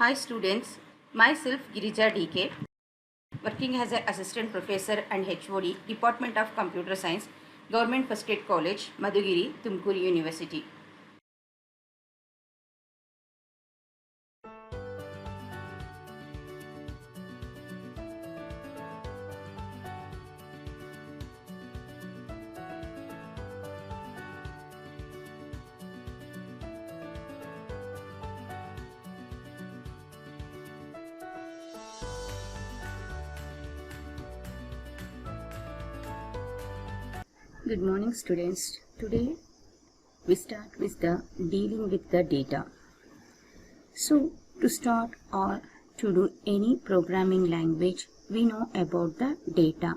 Hi students, myself Girija DK, working as an assistant professor and HOD, Department of Computer Science, Government First Aid College, Madhugiri, Tumkuru University. Good morning students. Today we start with the dealing with the data. So to start or to do any programming language, we know about the data.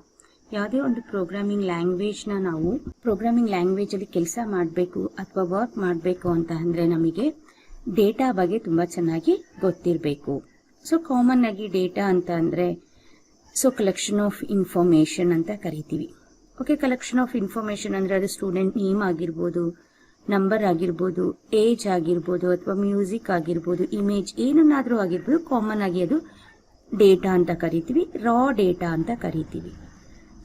ಯಾವುದೇ ಒಂದು programming ಲ್ಯಾಂಗ್ವೇಜ್ನ ನಾವು programming ಲ್ಯಾಂಗ್ವೇಜಲ್ಲಿ ಕೆಲಸ ಮಾಡಬೇಕು ಅಥವಾ work ಮಾಡಬೇಕು ಅಂತ ಅಂದರೆ ನಮಗೆ ಡೇಟಾ ಬಗ್ಗೆ ತುಂಬ ಚೆನ್ನಾಗಿ ಗೊತ್ತಿರಬೇಕು. ಸೊ ಕಾಮನ್ ಆಗಿ ಡೇಟಾ ಅಂತ ಅಂದರೆ ಕಲೆಕ್ಷನ್ ಆಫ್ ಇನ್ಫಾರ್ಮೇಷನ್ ಅಂತ ಕರಿತೀವಿ. ಓಕೆ, ಕಲೆಕ್ಷನ್ ಆಫ್ ಇನ್ಫಾರ್ಮೇಷನ್ ಅಂದರೆ ಅದು ಸ್ಟೂಡೆಂಟ್ ನೇಮ್ ಆಗಿರ್ಬೋದು, ನಂಬರ್ ಆಗಿರ್ಬೋದು, ಏಜ್ ಆಗಿರ್ಬೋದು, ಅಥವಾ ಮ್ಯೂಸಿಕ್ ಆಗಿರ್ಬೋದು, ಇಮೇಜ್ ಏನನ್ನಾದರೂ ಆಗಿರ್ಬೋದು. ಕಾಮನ್ ಆಗಿ ಅದು ಡೇಟಾ ಅಂತ ಕರಿತೀವಿ, ರಾ ಡೇಟಾ ಅಂತ ಕರಿತೀವಿ.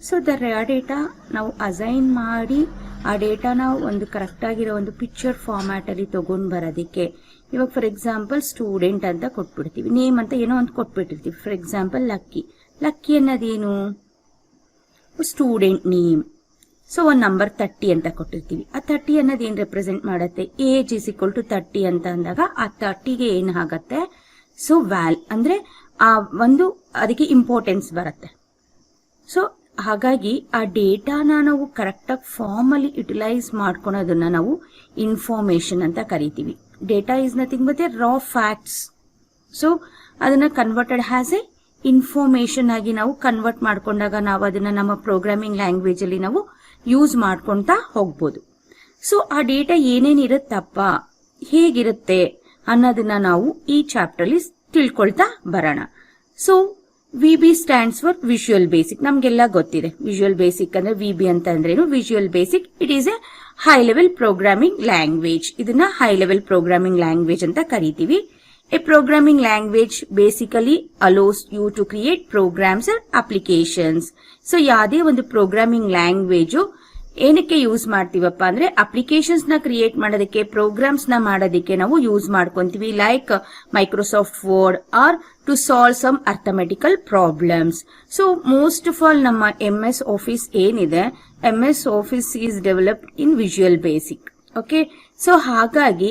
ಸೊ ದ ರಾ ಡೇಟಾ ನಾವು ಅಸೈನ್ ಮಾಡಿ ಆ ಡೇಟಾನ ಒಂದು ಕರೆಕ್ಟಾಗಿರೋ ಒಂದು ಪಿಕ್ಚರ್ ಫಾರ್ಮ್ಯಾಟಲ್ಲಿ ತೊಗೊಂಡು ಬರೋದಕ್ಕೆ, ಇವಾಗ ಫಾರ್ ಎಕ್ಸಾಂಪಲ್ ಸ್ಟೂಡೆಂಟ್ ಅಂತ ಕೊಟ್ಬಿಡ್ತೀವಿ, ನೇಮ್ ಅಂತ ಏನೋ ಒಂದು ಕೊಟ್ಬಿಟ್ಟಿರ್ತೀವಿ. ಫಾರ್ ಎಕ್ಸಾಂಪಲ್ ಲಕ್ಕಿ ಅನ್ನೋದೇನು ಸ್ಟೂಡೆಂಟ್ ನೇಮ್. ಸೊ ಒಂದು ನಂಬರ್ 30 ಅಂತ ಕೊಟ್ಟಿರ್ತೀವಿ. ಆ 30 ಅನ್ನೋದು ಏನು ರೆಪ್ರೆಸೆಂಟ್ ಮಾಡುತ್ತೆ? ಏಜ್ ಇಸ್ ಈಕ್ವಲ್ ಟು 30 ಅಂತ ಅಂದಾಗ ಆ 30ಗೆ ಏನಾಗತ್ತೆ? ಸೊ ಅಂದ್ರೆ ಆ ಒಂದು ಅದಕ್ಕೆ ಇಂಪಾರ್ಟೆನ್ಸ್ ಬರುತ್ತೆ. ಸೊ ಹಾಗಾಗಿ ಆ ಡೇಟಾನ ನಾವು ಕರೆಕ್ಟಾಗಿ ಫಾರ್ಮಲ್ಲಿ ಯುಟಿಲೈಸ್ ಮಾಡ್ಕೊಳೋದನ್ನ ನಾವು ಇನ್ಫಾರ್ಮೇಶನ್ ಅಂತ ಕರಿತೀವಿ. Data is nothing but A Ra facts. So ಅದನ್ನ ಕನ್ವರ್ಟೆಡ್ ಹ್ಯಾಸ್ ಎ ಇನ್ಫಾರ್ಮೇಶನ್ ಆಗಿ ನಾವು ಕನ್ವರ್ಟ್ ಮಾಡ್ಕೊಂಡಾಗ ನಾವು ಅದನ್ನ ನಮ್ಮ ಪ್ರೋಗ್ರಾಮಿಂಗ್ ಲ್ಯಾಂಗ್ವೇಜ್ ಅಲ್ಲಿ ನಾವು ಯೂಸ್ ಮಾಡ್ಕೊಂತಾ ಹೋಗ್ಬೋದು. ಸೊ ಆ ಡೇಟಾ ಏನೇನಿರುತ್ತಪ್ಪ, ಹೇಗಿರುತ್ತೆ ಅನ್ನೋದನ್ನ ನಾವು ಈ ಚಾಪ್ಟರ್ ಅಲ್ಲಿ ತಿಳ್ಕೊಳ್ತಾ ಬರೋಣ. So VB stands for visual basic. ನಮ್ಗೆಲ್ಲ ಗೊತ್ತಿದೆ ವಿಜುವಲ್ ಬೇಸಿಕ್ ಅಂದ್ರೆ ವಿಬಿ ಅಂತ ಅಂದ್ರೇನು. Visual basic it is A high level programming language. ಇದನ್ನ ಹೈ ಲೆವೆಲ್ ಪ್ರೋಗ್ರಾಮಿಂಗ್ ಲ್ಯಾಂಗ್ವೇಜ್ ಅಂತ ಕರಿತೀವಿ. A programming language basically allows you to create programs and applications. So ಯಾವುದೇ ಒಂದು ಪ್ರೋಗ್ರಾಮಿಂಗ್ ಲ್ಯಾಂಗ್ವೇಜ್ ಏನಕ್ಕೆ ಯೂಸ್ ಮಾಡ್ತೀವಪ್ಪ ಅಂದ್ರೆ ಅಪ್ಲಿಕೇಶನ್ಸ್ ನ ಕ್ರಿಯೇಟ್ ಮಾಡೋದಕ್ಕೆ, ಪ್ರೋಗ್ರಾಮ್ಸ್ ನ ಮಾಡೋದಕ್ಕೆ ನಾವು ಯೂಸ್ ಮಾಡ್ಕೊಂತೀವಿ. Like Microsoft Word or to solve some arithmetical problems. So most of all ನಮ್ಮ MS ಆಫೀಸ್ ಏನಿದೆ, MS Office is developed in Visual Basic. Okay, so ಹಾಗಾಗಿ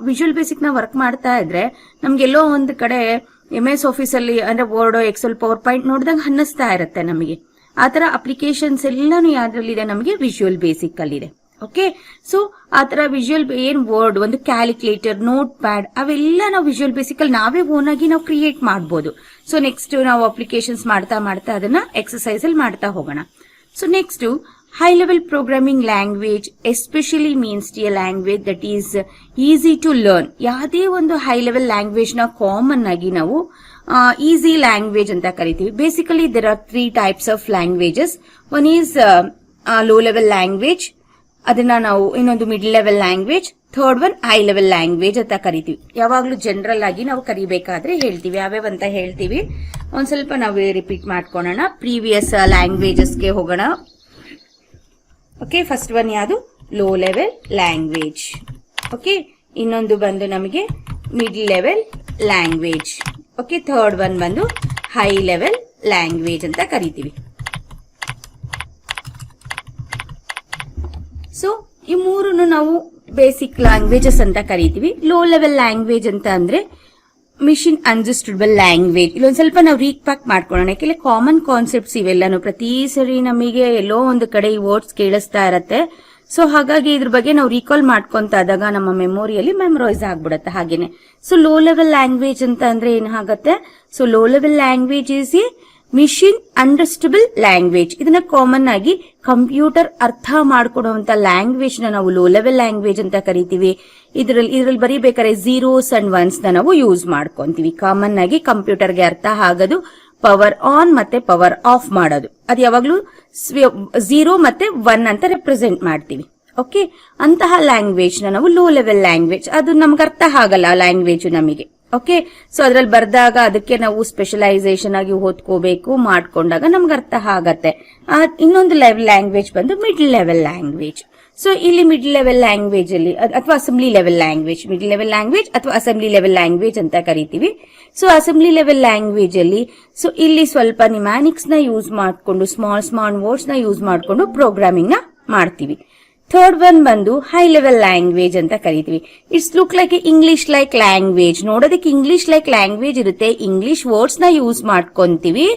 ವಿಜುವಲ್ ಬೇಸಿಕ್ ನ ವರ್ಕ್ ಮಾಡ್ತಾ ಇದ್ರೆ ನಮ್ಗೆಲ್ಲೋ ಒಂದು ಕಡೆ MS ಆಫೀಸ್ ಅಲ್ಲಿ ಅಂದ್ರೆ ವರ್ಡ್, ಎಕ್ಸೆಲ್, ಪವರ್ ಪಾಯಿಂಟ್ ನೋಡಿದಾಗ ಅನ್ನಿಸ್ತಾ ಇರುತ್ತೆ ನಮಗೆ. ಆತರ ಅಪ್ಲಿಕೇಶನ್ಸ್ ಎಲ್ಲಾನು ಯಾವ್ದ್ರಲ್ಲಿದೆ? ನಮಗೆ ವಿಜುವಲ್ ಬೇಸಿಕ್ ಅಲ್ಲಿ ಇದೆ. ಓಕೆ, ಸೊ ಆತರ ವಿಜುವಲ್ ಏನ್ ವರ್ಡ್, ಒಂದು ಕ್ಯಾಲ್ಕುಲೇಟರ್, ನೋಟ್ ಪ್ಯಾಡ್, ಅವೆಲ್ಲ ನಾವು ವಿಜುವಲ್ ಬೇಸಿಕ್ ಅಲ್ಲಿ ನಾವೇ ಓನ್ ಆಗಿ ನಾವು ಕ್ರಿಯೇಟ್ ಮಾಡಬಹುದು. ಸೊ ನೆಕ್ಸ್ಟ್ ನಾವು ಅಪ್ಲಿಕೇಶನ್ಸ್ ಮಾಡ್ತಾ ಅದನ್ನ ಎಕ್ಸರ್ಸೈಸ್ ಅಲ್ಲಿ ಮಾಡ್ತಾ ಹೋಗೋಣ. So next high-level programming language especially means a language that is easy to learn. ಯಾವುದೇ ಒಂದು high-level language ನ ಕಾಮನ್ ಆಗಿ ನಾವು easy language ಅಂತ ಕರಿತೀವಿ. Basically there are 3 types of languages. One is low-level language, ಅದನ್ನ ನಾವು ಇನ್ನೊಂದು mid-level language, third one high-level language ಅಂತ ಕರಿತೀವಿ. ಯಾವಾಗ್ಲೂ ಜನರಲ್ ಆಗಿ ನಾವು ಕರಿಬೇಕಾದ್ರೆ ಹೇಳ್ತೀವಿ, ಯಾವ್ಯಾವ ಅಂತ ಹೇಳ್ತೀವಿ. ಒಂದ್ ಸ್ವಲ್ಪ ನಾವು ರಿಪೀಟ್ ಮಾಡ್ಕೊಳ್ಳೋಣ. ಪ್ರೀವಿಯಸ್ ಲ್ಯಾಂಗ್ವೇಜಸ್ಗೆ ಹೋಗೋಣ. ಓಕೆ, ಫಸ್ಟ್ ಒನ್ ಯಾವುದು? Low level language. ಓಕೆ, ಇನ್ನೊಂದು ಬಂದು ನಮಗೆ mid level language. Okay, third one ಬಂದು ಹೈ ಲೆವೆಲ್ ಲ್ಯಾಂಗ್ವೇಜ್ ಅಂತ ಕರಿತೀವಿ. ಸೊ ಈ ಮೂರನ್ನು ನಾವು ಬೇಸಿಕ್ ಲ್ಯಾಂಗ್ವೇಜಸ್ ಅಂತ ಕರಿತೀವಿ. ಲೋ ಲೆವೆಲ್ ಲ್ಯಾಂಗ್ವೇಜ್ ಅಂತ ಅಂದ್ರೆ ಮಿಷಿನ್ ಅಂಡರ್ಸ್ಟುಡಬಲ್ ಲ್ಯಾಂಗ್ವೇಜ್. ಇಲ್ಲೊಂದ್ ಸ್ವಲ್ಪ ನಾವು ರೀಕ್ಯಾಪ್ ಮಾಡ್ಕೊಳ್ಳೋಣ. ಯಾಕೆಂದ್ರೆ ಕಾಮನ್ ಕಾನ್ಸೆಪ್ಟ್ಸ್ ಇವೆಲ್ಲಾನು ಪ್ರತಿ ಸರಿ ನಮಗೆ ಎಲ್ಲೋ ಒಂದು ಕಡೆ ಈ ವರ್ಡ್ಸ್ ಕೇಳಿಸ್ತಾ ಇರತ್ತೆ. ಸೊ ಹಾಗಾಗಿ ಇದ್ರ ಬಗ್ಗೆ ನಾವು ರೀಕಾಲ್ ಮಾಡ್ಕೊಂತ ಆದಾಗ ನಮ್ಮ ಮೆಮೊರಿಯಲ್ಲಿ ಮೆಮೊರೈಸ್ ಆಗ್ಬಿಡತ್ತೆ. ಹಾಗೇನೆ ಸೊ ಲೋ ಲೆವೆಲ್ ಲ್ಯಾಂಗ್ವೇಜ್ ಅಂತ ಅಂದ್ರೆ ಏನಾಗತ್ತೆ? So low level language is a machine understandable language. ಇದನ್ನ ಕಾಮನ್ ಆಗಿ ಕಂಪ್ಯೂಟರ್ ಅರ್ಥ ಮಾಡ್ಕೊಡುವಂತ ಲ್ಯಾಂಗ್ವೇಜ್ ನ ನಾವು ಲೋ ಲೆವೆಲ್ ಲ್ಯಾಂಗ್ವೇಜ್ ಅಂತ ಕರಿತೀವಿ. ಇದ್ರಲ್ಲಿ ಬರೀಬೇಕಾದ್ರೆ ಝೀರೋಸ್ ಅಂಡ್ ಒನ್ಸ್ ನ ನಾವು ಯೂಸ್ ಮಾಡ್ಕೊಂತೀವಿ. ಕಾಮನ್ ಆಗಿ ಕಂಪ್ಯೂಟರ್ಗೆ ಅರ್ಥ ಆಗೋದು ಪವರ್ ಆನ್ ಮತ್ತೆ ಪವರ್ ಆಫ್ ಮಾಡೋದು. ಅದು ಯಾವಾಗ್ಲೂ 0 ಮತ್ತೆ 1 ಅಂತ ರೆಪ್ರೆಸೆಂಟ್ ಮಾಡ್ತೀವಿ. ಓಕೆ, ಅಂತಹ ಲ್ಯಾಂಗ್ವೇಜ್ ನ ನಾವು ಲೋ ಲೆವೆಲ್ ಲ್ಯಾಂಗ್ವೇಜ್, ಅದು ನಮ್ಗೆ ಅರ್ಥ ಆಗಲ್ಲ ಲ್ಯಾಂಗ್ವೇಜ್ ನಮಗೆ. ಓಕೆ. ಸೊ ಅದ್ರಲ್ಲಿ ಬರ್ದಾಗ ಅದಕ್ಕೆ ನಾವು ಸ್ಪೆಷಲೈಸೇಷನ್ ಆಗಿ ಓದ್ಕೋಬೇಕು, ಮಾಡ್ಕೊಂಡಾಗ ನಮ್ಗೆ ಅರ್ಥ ಆಗತ್ತೆ. ಇನ್ನೊಂದು ಲೆವೆಲ್ ಲ್ಯಾಂಗ್ವೇಜ್ ಬಂದು ಮಿಡ್ಲ್ ಲೆವೆಲ್ ಲ್ಯಾಂಗ್ವೇಜ್. ಸೊ ಇಲ್ಲಿ ಮಿಡ್ಲ್ ಲೆವೆಲ್ ಲ್ಯಾಂಗ್ವೇಜ್ ಅಲ್ಲಿ ಅಥವಾ assembly level language, middle level language ಅಥವಾ ಅಸೆಂಬ್ಲಿ ಲೆವೆಲ್ ಲ್ಯಾಂಗ್ವೇಜ್ ಅಂತ ಕರಿತೀವಿ. ಸೊ ಅಸೆಂಬ್ಲಿ ಲೆವೆಲ್ ಲ್ಯಾಂಗ್ವೇಜ್ ಅಲ್ಲಿ ಸೊ ಇಲ್ಲಿ ಸ್ವಲ್ಪ ನಿಮ್ಯಾನಿಕ್ಸ್ ನ ಯೂಸ್ ಮಾಡ್ಕೊಂಡು, ಸ್ಮಾಲ್ ವರ್ಡ್ಸ್ ನ ಯೂಸ್ ಮಾಡ್ಕೊಂಡು ಪ್ರೋಗ್ರಾಮಿಂಗ್ ನ ಮಾಡ್ತೀವಿ. ಥರ್ಡ್ ಒನ್ ಬಂದು ಹೈ ಲೆವೆಲ್ ಲ್ಯಾಂಗ್ವೇಜ್ ಅಂತ ಕರಿತೀವಿ. It's look like English like language. ನೋಡೋದಕ್ಕೆ ಇಂಗ್ಲಿಷ್ ಲೈಕ್ ಲ್ಯಾಂಗ್ವೇಜ್ ಇರುತ್ತೆ, ಇಂಗ್ಲಿಷ್ ವರ್ಡ್ಸ್ ನ ಯೂಸ್ ಮಾಡ್ಕೊಂತೀವಿ.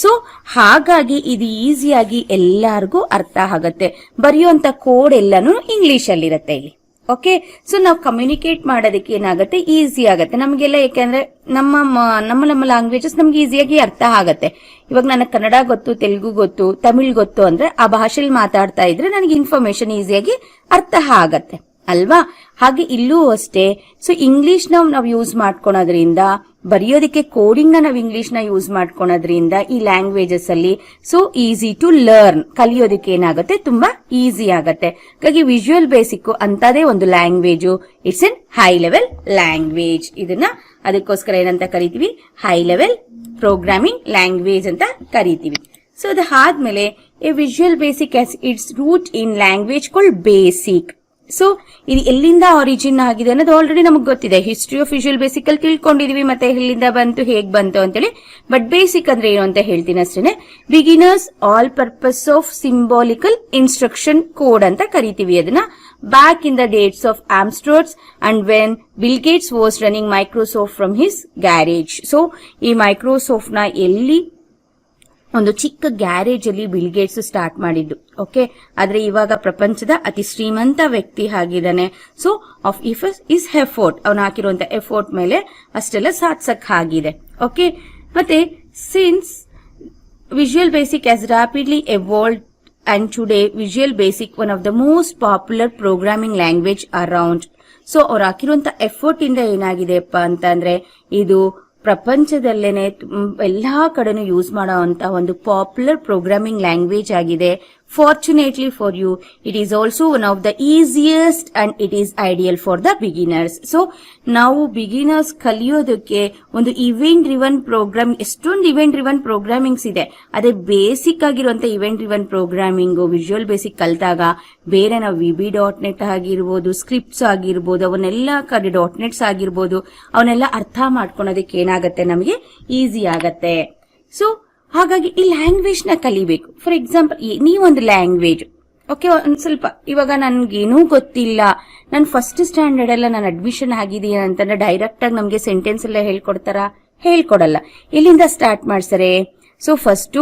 ಸೊ ಹಾಗಾಗಿ ಇದು ಈಸಿಯಾಗಿ ಎಲ್ಲಾರ್ಗೂ ಅರ್ಥ ಆಗತ್ತೆ. ಬರೆಯುವಂತ ಕೋಡ್ ಎಲ್ಲಾನು ಇಂಗ್ಲಿಷ್ ಅಲ್ಲಿ ಇರುತ್ತೆ ಇಲ್ಲಿ. ಓಕೆ. ಸೊ ನಾವು ಕಮ್ಯುನಿಕೇಟ್ ಮಾಡೋದಕ್ಕೆ ಏನಾಗುತ್ತೆ, ಈಸಿ ಆಗತ್ತೆ ನಮಗೆಲ್ಲ. ಯಾಕೆಂದ್ರೆ ನಮ್ಮ ಲ್ಯಾಂಗ್ವೇಜಸ್ ನಮ್ಗೆ ಈಸಿಯಾಗಿ ಅರ್ಥ ಆಗತ್ತೆ. ಇವಾಗ ನನಗೆ ಕನ್ನಡ ಗೊತ್ತು, ತೆಲುಗು ಗೊತ್ತು, ತಮಿಳ್ ಗೊತ್ತು ಅಂದ್ರೆ ಆ ಭಾಷೆಯಲ್ಲಿ ಮಾತಾಡ್ತಾ ಇದ್ರೆ ನನಗೆ ಇನ್ಫಾರ್ಮೇಶನ್ ಈಸಿಯಾಗಿ ಅರ್ಥ ಆಗತ್ತೆ ಅಲ್ವಾ? ಹಾಗೆ ಇಲ್ಲೂ ಅಷ್ಟೇ. ಸೊ ಇಂಗ್ಲಿಷ್ ನಾವು ಯೂಸ್ ಮಾಡ್ಕೊಳೋದ್ರಿಂದ, ಬರೆಯೋದಕ್ಕೆ ಕೋಡಿಂಗ್ ನ ನಾವು ಇಂಗ್ಲಿಷ್ ನ ಯೂಸ್ ಮಾಡ್ಕೊಳೋದ್ರಿಂದ ಈ ಲ್ಯಾಂಗ್ವೇಜಸ್ ಅಲ್ಲಿ ಸೊ ಈಸಿ ಟು ಲರ್ನ್, ಕಲಿಯೋದಕ್ಕೆ ಏನಾಗುತ್ತೆ ತುಂಬಾ ಈಸಿ ಆಗತ್ತೆ. ಹಾಗಾಗಿ ವಿಜುವಲ್ ಬೇಸಿಕ್ ಅಂತದೇ ಒಂದು language, it's an high level language. ಇದನ್ನ ಅದಕ್ಕೋಸ್ಕರ ಏನಂತ ಕರಿತೀವಿ, ಹೈ ಲೆವೆಲ್ ಪ್ರೋಗ್ರಾಮಿಂಗ್ ಲ್ಯಾಂಗ್ವೇಜ್ ಅಂತ ಕರಿತೀವಿ. ಸೊ ಅದಾದ್ಮೇಲೆ a Visual Basic has its root in language called BASIC. So ಇದು ಎಲ್ಲಿಂದ ಆರಿಜಿನ್ ಆಗಿದೆ ಅನ್ನೋದು ಆಲ್ರೆಡಿ ನಮಗೆ ಗೊತ್ತಿದೆ. ಹಿಸ್ಟ್ರಿ ಆಫ್ ವಿಜುವಲ್ ಬೇಸಿಕ್ ಅಲ್ಲಿ ತಿಳ್ಕೊಂಡಿದೀವಿ, ಮತ್ತೆ ಎಲ್ಲಿಂದ ಬಂತು, ಹೇಗ್ ಬಂತು ಅಂತೇಳಿ. ಬಟ್ ಬೇಸಿಕ್ ಅಂದ್ರೆ ಏನು ಅಂತ ಹೇಳ್ತೀನಿ ಅಷ್ಟೇನೆ. Beginners all purpose of symbolic instruction code ಅಂತ ಕರಿತೀವಿ ಅದನ್ನ. Back in the dates of Amstrads and when Bill Gates was running Microsoft from his garage. So ಈ ಮೈಕ್ರೋಸಾಫ್ಟ್ ನ ಎಲ್ಲಿ ಒಂದು ಚಿಕ್ಕ ಗ್ಯಾರೇಜ್ ಅಲ್ಲಿ ಬಿಲ್ ಗೇಟ್ಸ್ ಸ್ಟಾರ್ಟ್ ಮಾಡಿದ್ದು. ಓಕೆ. ಆದ್ರೆ ಇವಾಗ ಪ್ರಪಂಚದ ಅತಿ ಶ್ರೀಮಂತ ವ್ಯಕ್ತಿ ಆಗಿದ್ದಾನೆ. ಸೊ ಆಫ್ ಇಸ್ ಎಫೋರ್ಟ್, ಅವನು ಹಾಕಿರುವಂತ ಎಫೋರ್ಟ್ ಮೇಲೆ ಅಷ್ಟೆಲ್ಲ ಸಾಧಿಸಕ್ ಆಗಿದೆ. ಓಕೆ. ಮತ್ತೆ since visual Basic has rapidly evolved and today visual Basic one of the most popular programming language around. So ಅವ್ರು ಹಾಕಿರುವಂತ ಎಫರ್ಟ್ ಇಂದ ಏನಾಗಿದೆಪ್ಪ ಅಂತಂದ್ರೆ ಇದು ಪ್ರಪಂಚದಲ್ಲೇನೆ ಎಲ್ಲಾ ಕಡೆನೂ ಯೂಸ್ ಮಾಡುವಂತ ಒಂದು ಪಾಪ್ಯುಲರ್ ಪ್ರೋಗ್ರಾಮಿಂಗ್ ಲ್ಯಾಂಗ್ವೇಜ್ ಆಗಿದೆ. Fortunately for you it is also one of the easiest and it is ideal for the beginners. So ನಾವು ಬಿಗಿನರ್ಸ್ ಕಲಿಯೋದಕ್ಕೆ ಒಂದು ಇವೆಂಟ್ ಡ್ರಿವನ್ ಪ್ರೋಗ್ರಾಮ್, ಎಷ್ಟೊಂದು ಇವೆಂಟ್ ಡ್ರಿವನ್ ಪ್ರೋಗ್ರಾಮಿಂಗ್ಸ್ ಇದೆ. ಅದೇ ಬೇಸಿಕ್ ಆಗಿರುವಂತ event driven programming Visual Basic ಕಲಿತಾಗ ಬೇರೆ ನಾವು VB.NET ಆಗಿರ್ಬೋದು, ಸ್ಕ್ರಿಪ್ಟ್ಸ್ ಆಗಿರ್ಬೋದು, ಅವನ್ನೆಲ್ಲ ಕಡೆ .NETs ಆಗಿರ್ಬೋದು, ಅವನ್ನೆಲ್ಲ ಅರ್ಥ ಮಾಡ್ಕೊಳೋದಕ್ಕೆ ಏನಾಗತ್ತೆ, ನಮಗೆ ಈಸಿ ಆಗತ್ತೆ. ಸೊ ಹಾಗಾಗಿ ಈ ಲ್ಯಾಂಗ್ವೇಜ್ ನ ಕಲಿಬೇಕು. ಫಾರ್ ಎಕ್ಸಾಂಪಲ್ ನೀವೊಂದು ಲ್ಯಾಂಗ್ವೇಜ್, ಓಕೆ, ಒಂದ್ ಸ್ವಲ್ಪ ಇವಾಗ ನನ್ಗೇನೂ ಗೊತ್ತಿಲ್ಲ, ನಾನು ಫಸ್ಟ್ ಸ್ಟ್ಯಾಂಡರ್ಡ್ ಎಲ್ಲ ನಾನು ಅಡ್ಮಿಷನ್ ಆಗಿದೀನಿ ಅಂತಂದ್ರೆ ಡೈರೆಕ್ಟ್ ಆಗಿ ನಮ್ಗೆ ಸೆಂಟೆನ್ಸ್ ಎಲ್ಲ ಹೇಳ್ಕೊಡಲ್ಲ. ಎಲ್ಲಿಂದ ಸ್ಟಾರ್ಟ್ ಮಾಡ್ತಾರೆ? ಸೊ ಫಸ್ಟ್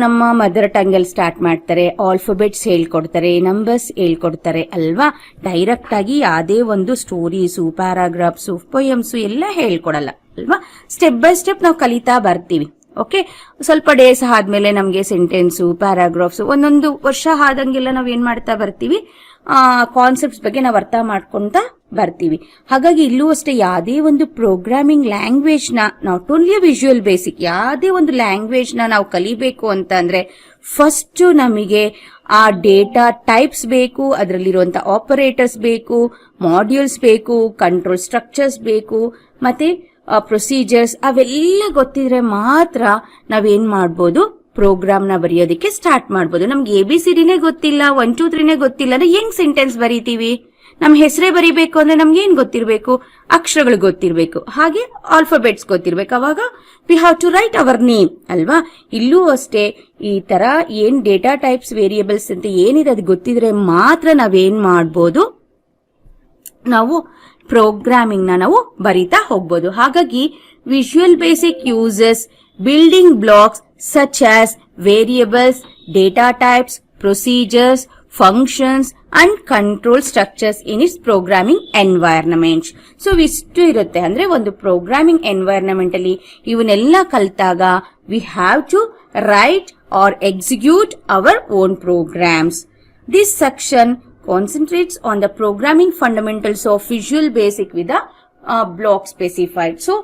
ನಮ್ಮ ಮದರ್ ಟಂಗ್ ಅಲ್ಲಿ ಸ್ಟಾರ್ಟ್ ಮಾಡ್ತಾರೆ, ಆಲ್ಫಾಬೆಟ್ಸ್ ಹೇಳ್ಕೊಡ್ತಾರೆ, ನಂಬರ್ಸ್ ಹೇಳ್ಕೊಡ್ತಾರೆ ಅಲ್ವಾ. ಡೈರೆಕ್ಟ್ ಆಗಿ ಯಾವ್ದೇ ಒಂದು ಸ್ಟೋರೀಸು, ಪ್ಯಾರಾಗ್ರಾಫ್ಸು, ಪೊಯಮ್ಸು ಎಲ್ಲ ಹೇಳ್ಕೊಡಲ್ಲ ಅಲ್ವಾ. ಸ್ಟೆಪ್ ಬೈ ಸ್ಟೆಪ್ ನಾವು ಕಲಿತಾ ಬರ್ತೀವಿ. ಓಕೆ. ಸ್ವಲ್ಪ ಡೇಸ್ ಆದ್ಮೇಲೆ ನಮ್ಗೆ ಸೆಂಟೆನ್ಸು, ಪ್ಯಾರಾಗ್ರಾಫ್ಸ್, ಒಂದೊಂದು ವರ್ಷ ಆದಂಗೆಲ್ಲ ನಾವ್ ಏನ್ ಮಾಡ್ತಾ ಬರ್ತೀವಿ, ಕಾನ್ಸೆಪ್ಟ್ಸ್ ಬಗ್ಗೆ ನಾವು ಅರ್ಥ ಮಾಡ್ಕೊಂತ ಬರ್ತೀವಿ. ಹಾಗಾಗಿ ಇಲ್ಲೂ ಅಷ್ಟೇ ಯಾವ್ದೇ ಒಂದು ಪ್ರೋಗ್ರಾಮಿಂಗ್ ಲ್ಯಾಂಗ್ವೇಜ್ ನ, ನಾಟ್ ಓನ್ಲಿ ವಿಜುವಲ್ ಬೇಸಿಕ್, ಯಾವ್ದೇ ಒಂದು ಲ್ಯಾಂಗ್ವೇಜ್ ನ ನಾವು ಕಲಿಬೇಕು ಅಂತ ಅಂದ್ರೆ ಫಸ್ಟ್ ನಮಗೆ ಆ ಡೇಟಾ ಟೈಪ್ಸ್ ಬೇಕು, ಅದರಲ್ಲಿರುವಂತ ಆಪರೇಟರ್ಸ್ ಬೇಕು, ಮಾಡ್ಯೂಲ್ಸ್ ಬೇಕು, ಕಂಟ್ರೋಲ್ ಸ್ಟ್ರಕ್ಚರ್ಸ್ ಬೇಕು, ಮತ್ತೆ ಪ್ರೊಸೀಜರ್ಸ್ ಅವೆಲ್ಲ ಗೊತ್ತಿದ್ರೆ ಮಾತ್ರ ನಾವೇನ್ ಮಾಡ್ಬೋದು, ಪ್ರೋಗ್ರಾಮ್ ನ ಬರೆಯೋದಕ್ಕೆ ಸ್ಟಾರ್ಟ್ ಮಾಡ್ಬೋದು. ನಮ್ಗೆ ABCDನೇ ಗೊತ್ತಿಲ್ಲ, 1 2 3ನೇ ಗೊತ್ತಿಲ್ಲ ಅಂದ್ರೆ ಹೆಂಗ್ ಸೆಂಟೆನ್ಸ್ ಬರೀತೀವಿ? ನಮ್ ಹೆಸರೇ ಬರೀಬೇಕು ಅಂದ್ರೆ ನಮ್ಗೆ ಏನ್ ಗೊತ್ತಿರ್ಬೇಕು? ಅಕ್ಷರಗಳು ಗೊತ್ತಿರ್ಬೇಕು, ಹಾಗೆ ಆಲ್ಫಾಬೆಟ್ಸ್ ಗೊತ್ತಿರ್ಬೇಕು. ಅವಾಗ we have to write our name ಅಲ್ವಾ. ಇಲ್ಲೂ ಅಷ್ಟೇ ಈ ತರ ಏನ್ ಡೇಟಾ ಟೈಪ್ಸ್, ವೇರಿಯೇಬಲ್ಸ್ ಅಂತ ಏನಿದೆ ಅದು ಗೊತ್ತಿದ್ರೆ ಮಾತ್ರ ನಾವೇನ್ ಮಾಡ್ಬೋದು, ನಾವು ಪ್ರೋಗ್ರಾಮಿಂಗ್ ನ ನಾವು ಬರಿತಾ ಹೋಗ್ಬೋದು. ಹಾಗಾಗಿ Visual Basic uses building blocks such as variables, data types, procedures, functions and control structures in its programming environment. So ಇಷ್ಟು ಇರುತ್ತೆ. ಅಂದ್ರೆ ಒಂದು ಪ್ರೋಗ್ರಾಮಿಂಗ್ ಎನ್ವೈರನ್ಮೆಂಟ್ ಅಲ್ಲಿ ಇವನ್ನೆಲ್ಲ ಕಲಿತಾಗ we have to write or execute our own programs. This section concentrates on the programming fundamentals of Visual Basic with a block specified. So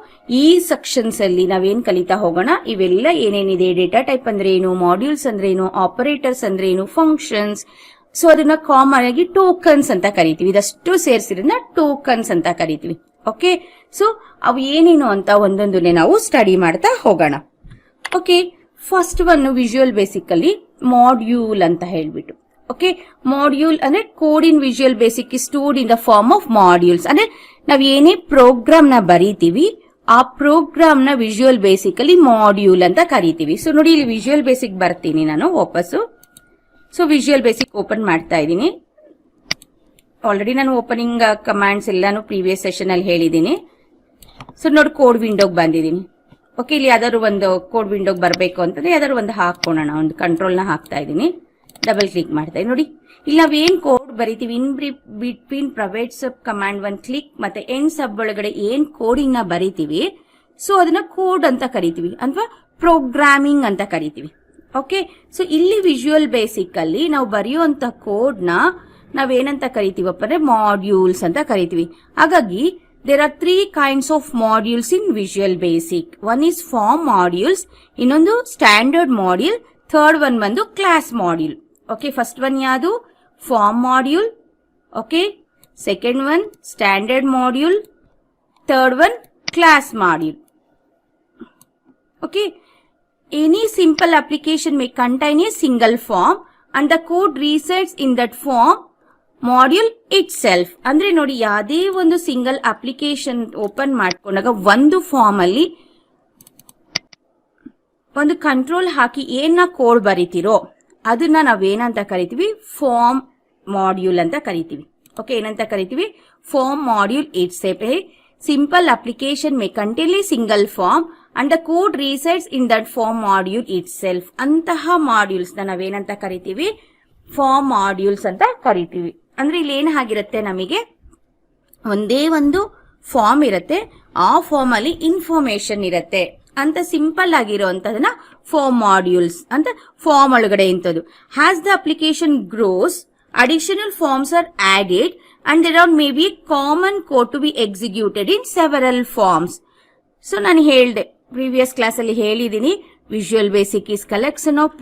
ಈ sections ಅಲ್ಲಿ ನಾವೇನ್ ಕಲಿತಾ ಹೋಗೋಣ, ಇವೆಲ್ಲ ಏನೇನಿದೆ, ಡೇಟಾ ಟೈಪ್ ಅಂದ್ರೆ ಏನು, ಮಾಡ್ಯೂಲ್ಸ್ ಅಂದ್ರೆ ಏನು, ಆಪರೇಟರ್ಸ್ ಅಂದ್ರೆ ಏನು, ಫಂಕ್ಷನ್ಸ್. ಸೊ ಅದನ್ನ ಕಾಮನ್ ಆಗಿ ಟೋಕನ್ಸ್ ಅಂತ ಕರಿತೀವಿ. ಇದಷ್ಟು ಸೇರಿಸಿರೋದನ್ನ ಟೋಕನ್ಸ್ ಅಂತ ಕರಿತೀವಿ. ಓಕೆ, ಸೊ ಅವು ಏನೇನು ಅಂತ ಒಂದೊಂದನ್ನೇ ನಾವು ಸ್ಟಡಿ ಮಾಡ್ತಾ ಹೋಗೋಣ. Okay, first one Visual Basic ಅಲ್ಲಿ ಮಾಡ್ಯೂಲ್ ಅಂತ ಹೇಳ್ಬಿಟ್ಟು. ಓಕೆ, ಮಾಡ್ಯೂಲ್ ಅಂದ್ರೆ code in Visual Basic is stored in the form of modules. ಅಂದ್ರೆ ನಾವ್ ಏನೇ ಪ್ರೋಗ್ರಾಮ್ ನ ಬರೀತೀವಿ ಆ ಪ್ರೋಗ್ರಾಮ್ ನ ವಿಜುವಲ್ ಬೇಸಿಕ್ ಅಲ್ಲಿ ಮಾಡ್ಯೂಲ್ ಅಂತ ಕರಿತೀವಿ. ಸೊ ನೋಡಿ, ಇಲ್ಲಿ ವಿಜುವಲ್ ಬೇಸಿಕ್ ಬರ್ತೀನಿ ನಾನು ವಾಪಸ್ಸು. ಸೊ ವಿಜುವಲ್ ಬೇಸಿಕ್ ಓಪನ್ ಮಾಡ್ತಾ ಇದ್ದೀನಿ. ಆಲ್ರೆಡಿ ನಾನು ಓಪನಿಂಗ್ ಕಮಾಂಡ್ಸ್ ಎಲ್ಲಾನು ಪ್ರೀವಿಯಸ್ ಸೆಷನ್ ಅಲ್ಲಿ ಹೇಳಿದ್ದೀನಿ. ಸೊ ನೋಡಿ, ಕೋಡ್ ವಿಂಡೋಗ್ ಬಂದಿದ್ದೀನಿ. ಓಕೆ, ಇಲ್ಲಿ ಯಾವ್ದಾದ್ರು ಒಂದು ಕೋಡ್ ವಿಂಡೋಗ್ ಬರಬೇಕು ಅಂತಂದ್ರೆ ಯಾವ್ದಾದ್ರು ಒಂದು ಹಾಕೋಣ. ಒಂದು ಕಂಟ್ರೋಲ್ ನ ಹಾಕ್ತಾ ಇದ್ದೀನಿ, ಡಬಲ್ ಕ್ಲಿಕ್ ಮಾಡ್ತಾ ಇದ್ದೀನಿ. ನೋಡಿ, ಇಲ್ಲಿ ನಾವೇನ್ ಕೋಡ್ ಬರೀತೀವಿ in between private sub command one click ಮತ್ತೆ ಎಂಡ್ ಸಬ್ ಒಳಗಡೆ ಏನ್ ಕೋಡಿಂಗ್ ನ ಬರೀತೀವಿ, ಸೊ ಅದನ್ನ ಕೋಡ್ ಅಂತ ಕರಿತೀವಿ ಅಥವಾ ಪ್ರೋಗ್ರಾಮಿಂಗ್ ಅಂತ ಕರಿತೀವಿ. ಓಕೆ, ಸೊ ಇಲ್ಲಿ ವಿಜುವಲ್ ಬೇಸಿಕ್ ಅಲ್ಲಿ ನಾವು ಬರೆಯುವಂತ ಕೋಡ್ ನ ನಾವೇನಂತ ಕರಿತೀವಪ್ಪ ಅಂದ್ರೆ ಮಾಡ್ಯೂಲ್ಸ್ ಅಂತ ಕರಿತೀವಿ. ಹಾಗಾಗಿ there are 3 kinds of modules in Visual Basic. One is form modules, ಇನ್ನೊಂದು ಸ್ಟ್ಯಾಂಡರ್ಡ್ ಮಾಡ್ಯೂಲ್, ಥರ್ಡ್ ಒನ್ ಬಂದು class module. Okay, first one ಯಾವುದು form module, okay, second one standard module, third one class module. Okay, any simple application may contain a single form and the code resides in that form module it self. ಅಂದ್ರೆ ನೋಡಿ, ಯಾವುದೇ ಒಂದು single application open ಮಾಡ್ಕೊಂಡಾಗ ಒಂದು form ಅಲ್ಲಿ ಒಂದು control ಹಾಕಿ ಏನ code ಬರೀತಿರೋ ಅದನ್ನ ನಾವೇನಂತ ಕರಿತೀವಿ, ಫಾರ್ಮ್ ಮಾಡ್ಯೂಲ್ ಅಂತ ಕರಿತೀವಿ. ಓಕೆ, ಏನಂತ ಕರಿತೀವಿ, form module itself. Simple application may contain a single form and the code resides in that form module itself. ಅಂತಹ ಮಾಡ್ಯೂಲ್ಸ್ ನಾವೇನಂತ ಕರಿತೀವಿ, ಫಾರ್ಮ್ ಮಾಡ್ಯೂಲ್ಸ್ ಅಂತ ಕರಿತೀವಿ. ಅಂದ್ರೆ ಇಲ್ಲಿ ಏನಾಗಿರುತ್ತೆ, ನಮಗೆ ಒಂದೇ ಒಂದು ಫಾರ್ಮ್ ಇರುತ್ತೆ, ಆ ಫಾರ್ಮ್ ಅಲ್ಲಿ ಇನ್ಫಾರ್ಮೇಶನ್ ಇರುತ್ತೆ ಅಂತ ಸಿಂಪಲ್ ಆಗಿರುವಂತದನ್ನ ಫಾರ್ಮ್ ಮಾಡ್ಯೂಲ್ಸ್ ಅಂತ ಫಾರ್ಮ್ ಒಳಗಡೆ ಇಂಥದ್ದು. As the application grows, additional forms are added and there are maybe a common code to be executed in several forms. So ನಾನು ಹೇಳಿದೆ ಪ್ರೀವಿಯಸ್ ಕ್ಲಾಸ್ ಅಲ್ಲಿ ಹೇಳಿದೀನಿ, visual Basic is collection of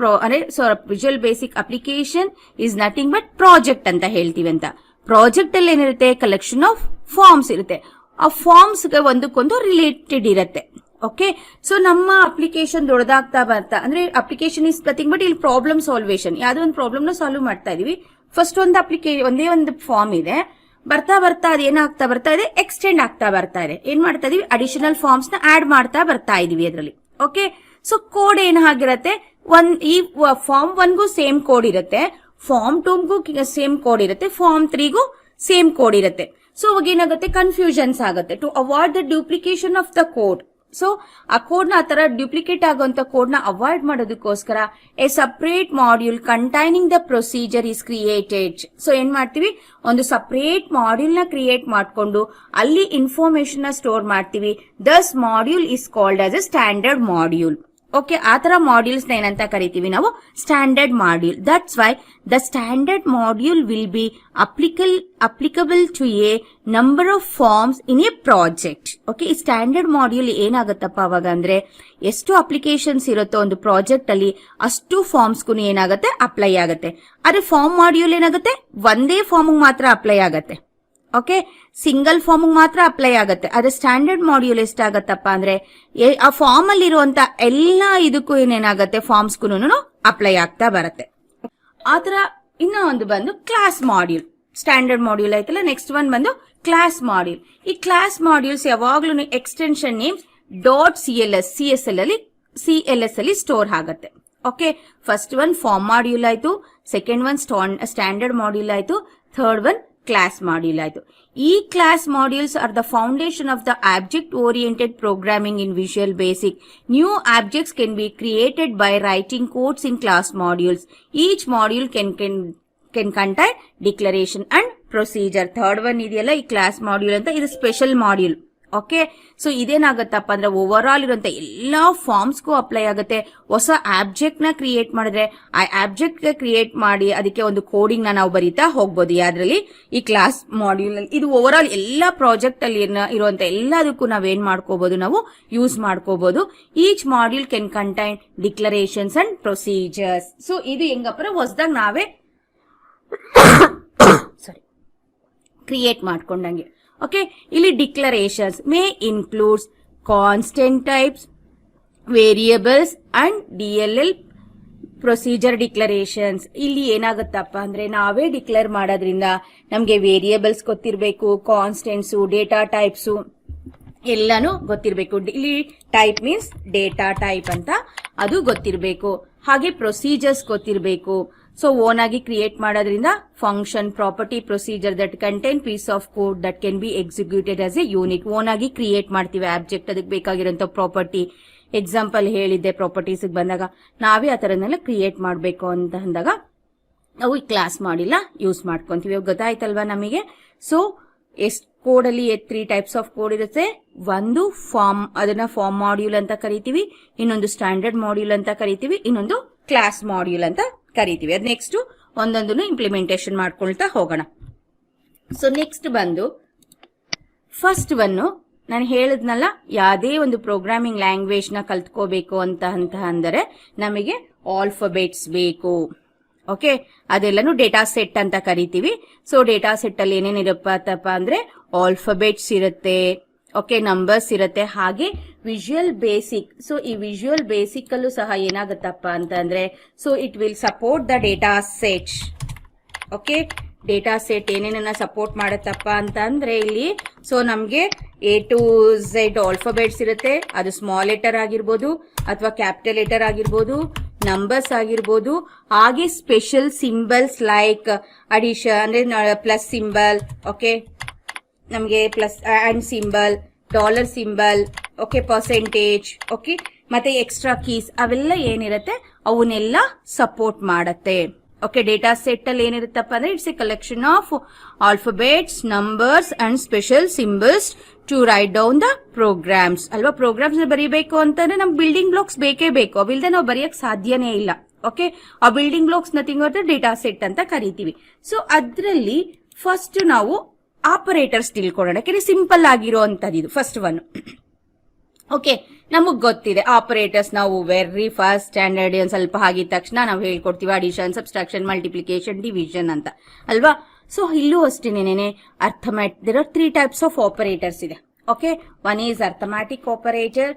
visual basic application is nothing but project ಅಂತ ಹೇಳ್ತೀವಿ ಅಂತ. Project ಅಲ್ಲಿ ಏನಿರುತ್ತೆ, collection of forms ಇರುತ್ತೆ. ಆ ಫಾರ್ಮ್ಸ್ ಗೆ ಒಂದಕ್ಕೊಂದು ರಿಲೇಟೆಡ್ ಇರುತ್ತೆ. ಓಕೆ, ಸೊ ನಮ್ಮ ಅಪ್ಲಿಕೇಶನ್ ದೊಡ್ಡದಾಗ್ತಾ ಬರ್ತಾ ಅಂದ್ರೆ ಅಪ್ಲಿಕೇಶನ್ ಇಸ್ ನಥಿಂಗ್ ಬಟ್ ಇಲ್ಲಿ ಪ್ರಾಬ್ಲಮ್ ಸಾಲ್ವೇಷನ್, ಯಾವ್ದೋ ಒಂದು ಪ್ರಾಬ್ಲಮ್ ನ ಸಾಲ್ವ್ ಮಾಡ್ತಾ ಇದೀವಿ. ಫಸ್ಟ್ ಒಂದು ಒಂದೇ ಒಂದು ಫಾರ್ಮ್ ಇದೆ, ಬರ್ತಾ ಬರ್ತಾ ಅದೇನಾಗ್ತಾ ಬರ್ತಾ ಇದೆ, ಎಕ್ಸ್ಟೆಂಡ್ ಆಗ್ತಾ ಬರ್ತಾ ಇದೆ. ಏನ್ ಮಾಡ್ತಾ ಇದೀವಿ, ಅಡಿಷನಲ್ ಫಾರ್ಮ್ಸ್ ನ ಆಡ್ ಮಾಡ್ತಾ ಬರ್ತಾ ಇದೀವಿ ಅದರಲ್ಲಿ. ಓಕೆ, ಸೊ ಕೋಡ್ ಏನಾಗಿರುತ್ತೆ, ಈ ಫಾರ್ಮ್ 1ಗೂ ಸೇಮ್ ಕೋಡ್ ಇರುತ್ತೆ, ಫಾರ್ಮ್ 2ಗೂ ಸೇಮ್ ಕೋಡ್ ಇರುತ್ತೆ, ಫಾರ್ಮ್ 3ಗೂ ಸೇಮ್ ಕೋಡ್ ಇರುತ್ತೆ. ಸೊ ಅವಾಗ ಏನಾಗುತ್ತೆ, ಕನ್ಫ್ಯೂಷನ್ಸ್ ಆಗುತ್ತೆ. To avoid the duplication of the code, so ಆ ಕೋಡ್ ನ ಆತರ ಡ್ಯೂಪ್ಲಿಕೇಟ್ ಆಗುವಂತ ಕೋಡ್ ನ ಅವಾಯ್ಡ್ ಮಾಡೋದಕ್ಕೋಸ್ಕರ a separate module containing the procedure is created. So ಏನ್ ಮಾಡ್ತೀವಿ, ಒಂದು ಸಪರೇಟ್ ಮಾಡ್ಯೂಲ್ ನ ಕ್ರಿಯೇಟ್ ಮಾಡ್ಕೊಂಡು ಅಲ್ಲಿ ಇನ್ಫಾರ್ಮೇಶನ್ ನ ಸ್ಟೋರ್ ಮಾಡ್ತೀವಿ. Thus module is called as a standard module. Okay, ಆ ತರ ಮಾಡ್ಯೂಲ್ಸ್ ನ ಏನಂತ ಕರಿತೀವಿ ನಾವು, standard module. That's why the standard module will be applicable to a number of forms in a project. Okay, ಈ standard module ಏನಾಗತ್ತಪ್ಪ ಅವಾಗ ಅಂದ್ರೆ, ಎಷ್ಟು ಅಪ್ಲಿಕೇಶನ್ಸ್ ಇರುತ್ತೋ ಒಂದು ಪ್ರಾಜೆಕ್ಟ್ ಅಲ್ಲಿ ಅಷ್ಟು ಫಾರ್ಮ್ಸ್ಗೂ ಏನಾಗುತ್ತೆ, ಅಪ್ಲೈ ಆಗುತ್ತೆ. ಆದ್ರೆ ಫಾರ್ಮ್ ಮಾಡ್ಯೂಲ್ ಏನಾಗುತ್ತೆ, ಒಂದೇ ಫಾರ್ಮ್ ಮಾತ್ರ ಅಪ್ಲೈ ಆಗತ್ತೆ. ಓಕೆ, ಸಿಂಗಲ್ ಫಾರ್ಮ್ ಮಾತ್ರ ಅಪ್ಲೈ ಆಗುತ್ತೆ. ಅದೇ ಸ್ಟ್ಯಾಂಡರ್ಡ್ ಮಾಡ್ಯೂಲ್ ಎಷ್ಟಾಗತ್ತಪ್ಪ ಅಂದ್ರೆ, ಆ ಫಾರ್ಮ್ ಅಲ್ಲಿ ಇರುವಂತ ಎಲ್ಲಾ ಇದಕ್ಕೂ ಏನೇನಾಗತ್ತೆ, ಫಾರ್ಮ್ಸ್ಗೂ ಅಪ್ಲೈ ಆಗ್ತಾ ಬರುತ್ತೆ. ಆತರ ಇನ್ನ ಒಂದು ಬಂದು ಕ್ಲಾಸ್ ಮಾಡ್ಯೂಲ್. ಸ್ಟ್ಯಾಂಡರ್ಡ್ ಮಾಡ್ಯೂಲ್ ಆಯ್ತಲ್ಲ, ನೆಕ್ಸ್ಟ್ ಒನ್ ಬಂದು ಕ್ಲಾಸ್ ಮಾಡ್ಯೂಲ್. ಈ ಕ್ಲಾಸ್ ಮಾಡ್ಯೂಲ್ಸ್ ಯಾವಾಗ್ಲೂ ಎಕ್ಸ್ಟೆನ್ಷನ್ ನೇಮ್ .cls ಅಲ್ಲಿ ಸ್ಟೋರ್ ಆಗುತ್ತೆ. Okay, first one form module ಆಯ್ತು, ಸೆಕೆಂಡ್ ಒನ್ ಸ್ಟ್ಯಾಂಡರ್ಡ್ ಮಾಡ್ಯೂಲ್ ಆಯ್ತು, ಥರ್ಡ್ ಒನ್ ಕ್ಲಾಸ್ ಮಾಡ್ಯೂಲ್ ಆಯ್ತು. ಈ class modules are the foundation of the object oriented programming in Visual Basic. New objects can be created by writing codes in class modules. Each module can contain declaration and procedure. Third one ಇದೆಯಲ್ಲ ಈ class module ಅಂತ, ಇದು special module. Okay, so ಇದೇನಾಗತ್ತಪ್ಪ ಅಂದ್ರೆ over all ಇರುವಂತ ಎಲ್ಲಾ ಫಾರ್ಮ್ಸ್ಗೂ apply ಆಗುತ್ತೆ. ಹೊಸ object ನ ಕ್ರಿಯೇಟ್ ಮಾಡಿದ್ರೆ ಆ ಆಬ್ಜೆಕ್ಟ್ ಗೆ ಕ್ರಿಯೇಟ್ ಮಾಡಿ ಅದಕ್ಕೆ ಒಂದು ಕೋಡಿಂಗ್ ನ ನಾವು ಬರೀತಾ ಹೋಗ್ಬೋದು ಯಾವ್ದ್ರಲ್ಲಿ, ಈ ಕ್ಲಾಸ್ ಮಾಡ್ಯೂಲ್ ಅಲ್ಲಿ. ಇದು ಓವರ್ ಆಲ್ ಎಲ್ಲಾ ಪ್ರಾಜೆಕ್ಟ್ ಅಲ್ಲಿ ಇರುವಂತ ಎಲ್ಲದಕ್ಕೂ ನಾವೇನ್ ಮಾಡ್ಕೋಬಹುದು, ನಾವು ಯೂಸ್ ಮಾಡ್ಕೋಬಹುದು. Each module can contain declarations and procedures. So ಇದು ಹೆಂಗಪ್ಪ ಹೊಸದಾಗ ನಾವೇ ಕ್ರಿಯೇಟ್ ಮಾಡ್ಕೊಂಡಂಗೆ. ಓಕೆ, ಇಲ್ಲಿ declarations May includes constant types, variables and DLL procedure declarations. ಇಲ್ಲಿ ಏನಾಗುತ್ತಪ್ಪ ಅಂದ್ರೆ ನಾವೇ ಡಿಕ್ಲೇರ್ ಮಾಡೋದ್ರಿಂದ ನಮ್ಗೆ ವೇರಿಯೇಬಲ್ಸ್ ಗೊತ್ತಿರಬೇಕು, ಕಾನ್ಸ್ಟೆಂಟ್ಸು, ಡೇಟಾ ಟೈಪ್ಸು ಎಲ್ಲಾನು ಗೊತ್ತಿರಬೇಕು. ಇಲ್ಲಿ ಟೈಪ್ ಮೀನ್ಸ್ ಡೇಟಾ ಟೈಪ್ ಅಂತ ಅದು ಗೊತ್ತಿರಬೇಕು. ಹಾಗೆ ಪ್ರೊಸೀಜರ್ಸ್ ಗೊತ್ತಿರಬೇಕು. ಸೊ ಓನ್ ಆಗಿ ಕ್ರಿಯೇಟ್ ಮಾಡೋದ್ರಿಂದ function, property, procedure that contain piece of code that can be executed as a unit. Own ಆಗಿ ಕ್ರಿಯೇಟ್ ಮಾಡ್ತೀವಿ ಆಬ್ಜೆಕ್ಟ್, ಅದಕ್ಕೆ ಬೇಕಾಗಿರೋಂಥ ಪ್ರಾಪರ್ಟಿ. ಎಕ್ಸಾಂಪಲ್ ಹೇಳಿದ್ದೆ, ಪ್ರಾಪರ್ಟೀಸ್ ಬಂದಾಗ ನಾವೇ ಆ ತರನೆಲ್ಲ ಕ್ರಿಯೇಟ್ ಮಾಡಬೇಕು ಅಂತ ಅಂದಾಗ ನಾವು ಈ ಕ್ಲಾಸ್ ಮಾಡಿಲ್ಲ ಯೂಸ್ ಮಾಡ್ಕೊಂತೀವಿ. ಗೊತ್ತಾಯ್ತಲ್ವಾ ನಮಗೆ? ಸೊ ಎಷ್ಟು ಕೋಡ್ ಅಲ್ಲಿ 3 ಟೈಪ್ಸ್ ಆಫ್ ಕೋಡ್ ಇರುತ್ತೆ. ಒಂದು ಫಾರ್ಮ್, ಅದನ್ನ ಫಾರ್ಮ್ ಮಾಡ್ಯೂಲ್ ಅಂತ ಕರಿತೀವಿ. ಇನ್ನೊಂದು ಸ್ಟ್ಯಾಂಡರ್ಡ್ ಮಾಡ್ಯೂಲ್ ಅಂತ ಕರಿತೀವಿ. ಇನ್ನೊಂದು ಕ್ಲಾಸ್ ಮಾಡ್ಯೂಲ್ ಅಂತ ಕರಿತೀವಿ. ಅದ್ ನೆಕ್ಸ್ಟ್ ಒಂದೊಂದನ್ನು ಇಂಪ್ಲಿಮೆಂಟೇಷನ್ ಮಾಡ್ಕೊಳ್ತಾ ಹೋಗೋಣ. ಸೊ ನೆಕ್ಸ್ಟ್ ಬಂದು ಫಸ್ಟ್ ಒನ್ನು ನಾನು ಹೇಳಿದ್ನಲ್ಲ, ಯಾವುದೇ ಒಂದು ಪ್ರೋಗ್ರಾಮಿಂಗ್ ಲ್ಯಾಂಗ್ವೇಜ್ ನ ಕಲ್ತ್ಕೋಬೇಕು ಅಂತ ಅಂದರೆ ನಮಗೆ ಆಲ್ಫಾಬೆಟ್ಸ್ ಬೇಕು. ಓಕೆ, ಅದೆಲ್ಲನೂ ಡೇಟಾ ಸೆಟ್ ಅಂತ ಕರಿತೀವಿ. ಸೊ ಡೇಟಾ ಸೆಟ್ ಅಲ್ಲಿ ಏನೇನಿರಪ್ಪತ್ತಪ್ಪ ಅಂದ್ರೆ ಆಲ್ಫಾಬೆಟ್ಸ್ ಇರುತ್ತೆ, ಓಕೆ, ನಂಬರ್ಸ್ ಇರುತ್ತೆ, ಹಾಗೆ ವಿಜುವಲ್ ಬೇಸಿಕ್. ಸೊ ಈ ವಿಜುವಲ್ ಬೇಸಿಕ್ ಅಲ್ಲೂ ಸಹ ಏನಾಗುತ್ತಪ್ಪ ಅಂತಂದ್ರೆ, so it will support the data set. Okay, data set ಏನೇನನ್ನ ಸಪೋರ್ಟ್ ಮಾಡುತ್ತಪ್ಪ ಅಂತ ಅಂದ್ರೆ ಇಲ್ಲಿ ಸೊ ನಮ್ಗೆ A to Z ಆಲ್ಫಾಬೆಟ್ಸ್ ಇರುತ್ತೆ. ಅದು ಸ್ಮಾಲ್ ಲೆಟರ್ ಆಗಿರ್ಬೋದು ಅಥವಾ ಕ್ಯಾಪಿಟಲ್ ಲೆಟರ್ ಆಗಿರ್ಬೋದು, ನಂಬರ್ಸ್ ಆಗಿರ್ಬೋದು, ಹಾಗೆ ಸ್ಪೆಷಲ್ ಸಿಂಬಲ್ಸ್ ಲೈಕ್ ಅಡಿಷನ್ ಅಂದ್ರೆ ಪ್ಲಸ್ ಸಿಂಬಲ್, ಓಕೆ, ನಮಗೆ plus and symbol, dollar symbol, okay, percentage, okay, ಮತ್ತೆ ಎಕ್ಸ್ಟ್ರಾ ಕೀಸ್ ಅವೆಲ್ಲ ಏನಿರುತ್ತೆ ಅವನ್ನೆಲ್ಲ ಸಪೋರ್ಟ್ ಮಾಡತ್ತೆ. ಓಕೆ, ಡೇಟಾ ಸೆಟ್ ಅಲ್ಲಿ ಏನಿರುತ್ತಪ್ಪ ಅಂದ್ರೆ it's a collection of alphabets, numbers and special symbols to write down the programs. ಅಲ್ವಾ, ಪ್ರೋಗ್ರಾಮ್ಸ್ ಬರೀಬೇಕು ಅಂತಂದ್ರೆ ನಮ್ಗೆ ಬಿಲ್ಡಿಂಗ್ ಬ್ಲಾಕ್ಸ್ ಬೇಕೇ ಬೇಕು. ಅವಿಲ್ದೆ ನಾವು ಬರೆಯಕ್ ಸಾಧ್ಯನೇ ಇಲ್ಲ. ಓಕೆ, ಆ building blocks nothing but data set ಅಂತ ಕರಿತೀವಿ. ಸೊ ಅದ್ರಲ್ಲಿ ಫಸ್ಟ್ ನಾವು ಆಪರೇಟರ್ಸ್ ತಿಳ್ಕೊಳ್ಳೋಣ. ಯಾಕಂದ್ರೆ ಸಿಂಪಲ್ ಆಗಿರುವಂತದ್ದು ಇದು ಫಸ್ಟ್ ಒನ್. ಓಕೆ, ನಮಗ್ ಗೊತ್ತಿದೆ ಆಪರೇಟರ್ಸ್. ನಾವು ವೆರಿ ಫಸ್ಟ್ ಸ್ಟ್ಯಾಂಡರ್ಡ್ ಒಂದ್ ಸ್ವಲ್ಪ ಆಗಿದ ತಕ್ಷಣ ನಾವು ಹೇಳ್ಕೊಡ್ತೀವಿ ಅಡಿಷನ್, ಸಬ್ಸ್ಟ್ರಾಕ್ಷನ್, ಮಲ್ಟಿಪ್ಲಿಕೇಶನ್, ಡಿವಿಷನ್ ಅಂತ ಅಲ್ವಾ. ಸೊ ಇಲ್ಲೂ ಅಷ್ಟೇನೇನೆ there are 3 types of operators ಇದೆ. Okay, one is arithmetic operator,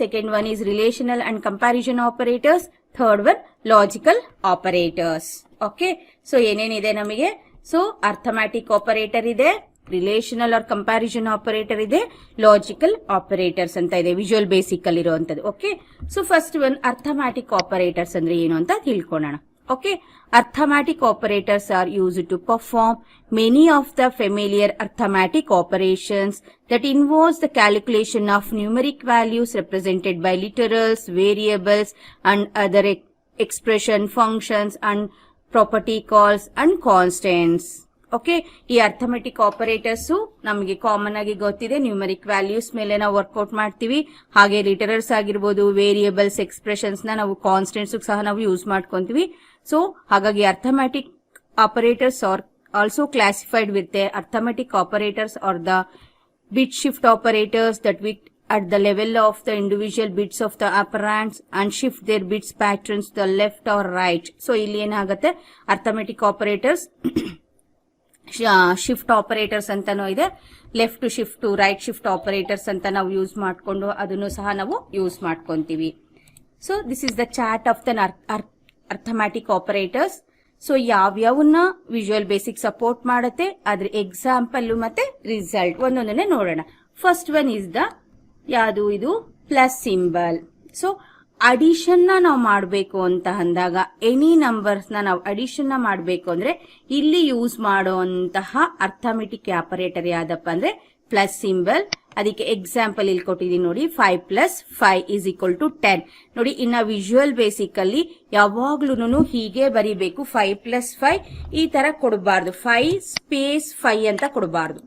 second one is relational and comparison operators, third one logical operators. Okay, so ಏನೇನಿದೆ ನಮಗೆ? ಸೊ ಅರ್ಥಮ್ಯಾಟಿಕ್ ಆಪರೇಟರ್ ಇದೆ, relational or comparison operator ಇದೆ, logical operators ಅಂತ ಇದೆ Visual Basic ಅಲ್ಲಿ ಇರುವಂತದ್ದು. Okay, so first one arithmetic operators ಅಂದ್ರೆ ಏನು ಅಂತ ತಿಳ್ಕೊಳ್ಳೋಣ. Okay, arithmetic operators are used to perform many of the familiar ಅರ್ಥಮ್ಯಾಟಿಕ್ operations that involves the calculation of numeric values represented by ಲಿಟರಲ್ಸ್, variables and other expression, functions and property calls and constants. Okay, ಈ arithmetic operators ನಮಗೆ common ಆಗಿ ಗೊತ್ತಿದೆ. Numeric values ಮೇಲೆ ನಾವು workout ಮಾಡ್ತೀವಿ. ಹಾಗೆ ಲಿಟರಲ್ಸ್ ಆಗಿರ್ಬೋದು, variables, expressions ನ ನಾವು ಕಾನ್ಸ್ಟೆಂಟ್ಸ್ ಸಹ ನಾವು ಯೂಸ್ ಮಾಡ್ಕೊಂತೀವಿ. ಸೊ ಹಾಗಾಗಿ arithmetic operators are also classified with arithmetic operators are the bit shift operators that with at the level of the individual bits of the operands and shift their bits patterns to the left or right. So ಇಲ್ಲಿ ಏನಾಗುತ್ತೆ, arithmetic operators shift operators ಅಂತಾನೂ ಇದೆ, left shift, right shift operators ಅಂತ ನಾವು use ಮಾಡ್ಕೊಂಡು ಅದನ್ನು ಸಹ ನಾವು ಯೂಸ್ ಮಾಡ್ಕೊಂತೀವಿ. So this is the chart of the arithmetic operators. So ಯಾವ್ಯಾವನ್ನ ವಿಜುವಲ್ ಬೇಸಿಕ್ ಸಪೋರ್ಟ್ ಮಾಡುತ್ತೆ, ಅದ್ರ ಎಕ್ಸಾಂಪಲ್ ಮತ್ತೆ ರಿಸಲ್ಟ್ ಒಂದೊಂದನ್ನೇ ನೋಡೋಣ. ಫಸ್ಟ್ ಒನ್ ಇಸ್ ದ ಯಾವುದು, ಇದು ಪ್ಲಸ್ ಸಿಂಬಲ್. ಸೊ ಅಡಿಷನ್ ನಾವು ಮಾಡಬೇಕು ಅಂತ ಅಂದಾಗ, ಎನಿ ನಂಬರ್ಸ್ ನಾವು ಅಡಿಷನ್ ಮಾಡಬೇಕು ಅಂದ್ರೆ ಇಲ್ಲಿ ಯೂಸ್ ಮಾಡುವಂತಹ ಅರ್ಥಮೆಟಿಕ್ ಆಪರೇಟರ್ ಯಾವ್ದಪ್ಪ ಅಂದ್ರೆ ಪ್ಲಸ್ ಸಿಂಬಲ್. ಅದಕ್ಕೆ ಎಕ್ಸಾಂಪಲ್ ಇಲ್ಲಿ ಕೊಟ್ಟಿದ್ದೀನಿ ನೋಡಿ, 5 + 5 = 10. ನೋಡಿ, ಇನ್ನ ವಿಜುವಲ್ ಬೇಸಿಕ್ ಅಲ್ಲಿ ಯಾವಾಗ್ಲೂ ಹೀಗೆ ಬರಿಬೇಕು. 5 + 5 ಈ ತರ ಕೊಡಬಾರ್ದು, 5 ಸ್ಪೇಸ್ 5 ಅಂತ ಕೊಡಬಾರ್ದು.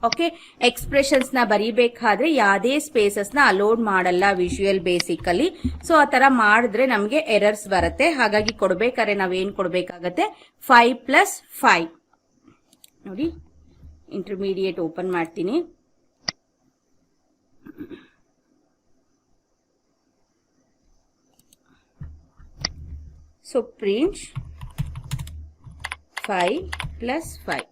ಓಕೆ, ಎಕ್ಸ್ಪ್ರೆಷನ್ಸ್ ನ ಬರಿಬೇಕಾದ್ರೆ ಯಾವುದೇ ಸ್ಪೇಸಸ್ ನ ಅಲೋಡ್ ಮಾಡಲ್ಲ ವಿಜುವಲ್ ಬೇಸಿಕ್ ಅಲ್ಲಿ. ಸೊ ಆ ತರ ಮಾಡಿದ್ರೆ ನಮಗೆ ಎರರ್ಸ್ ಬರುತ್ತೆ. ಹಾಗಾಗಿ ಕೊಡ್ಬೇಕಾದ್ರೆ ನಾವೇನ್ ಕೊಡ್ಬೇಕಾಗತ್ತೆ, 5 + 5. ನೋಡಿ, ಇಂಟರ್ಮೀಡಿಯೇಟ್ ಓಪನ್ ಮಾಡ್ತೀನಿ. So print 5 + 5.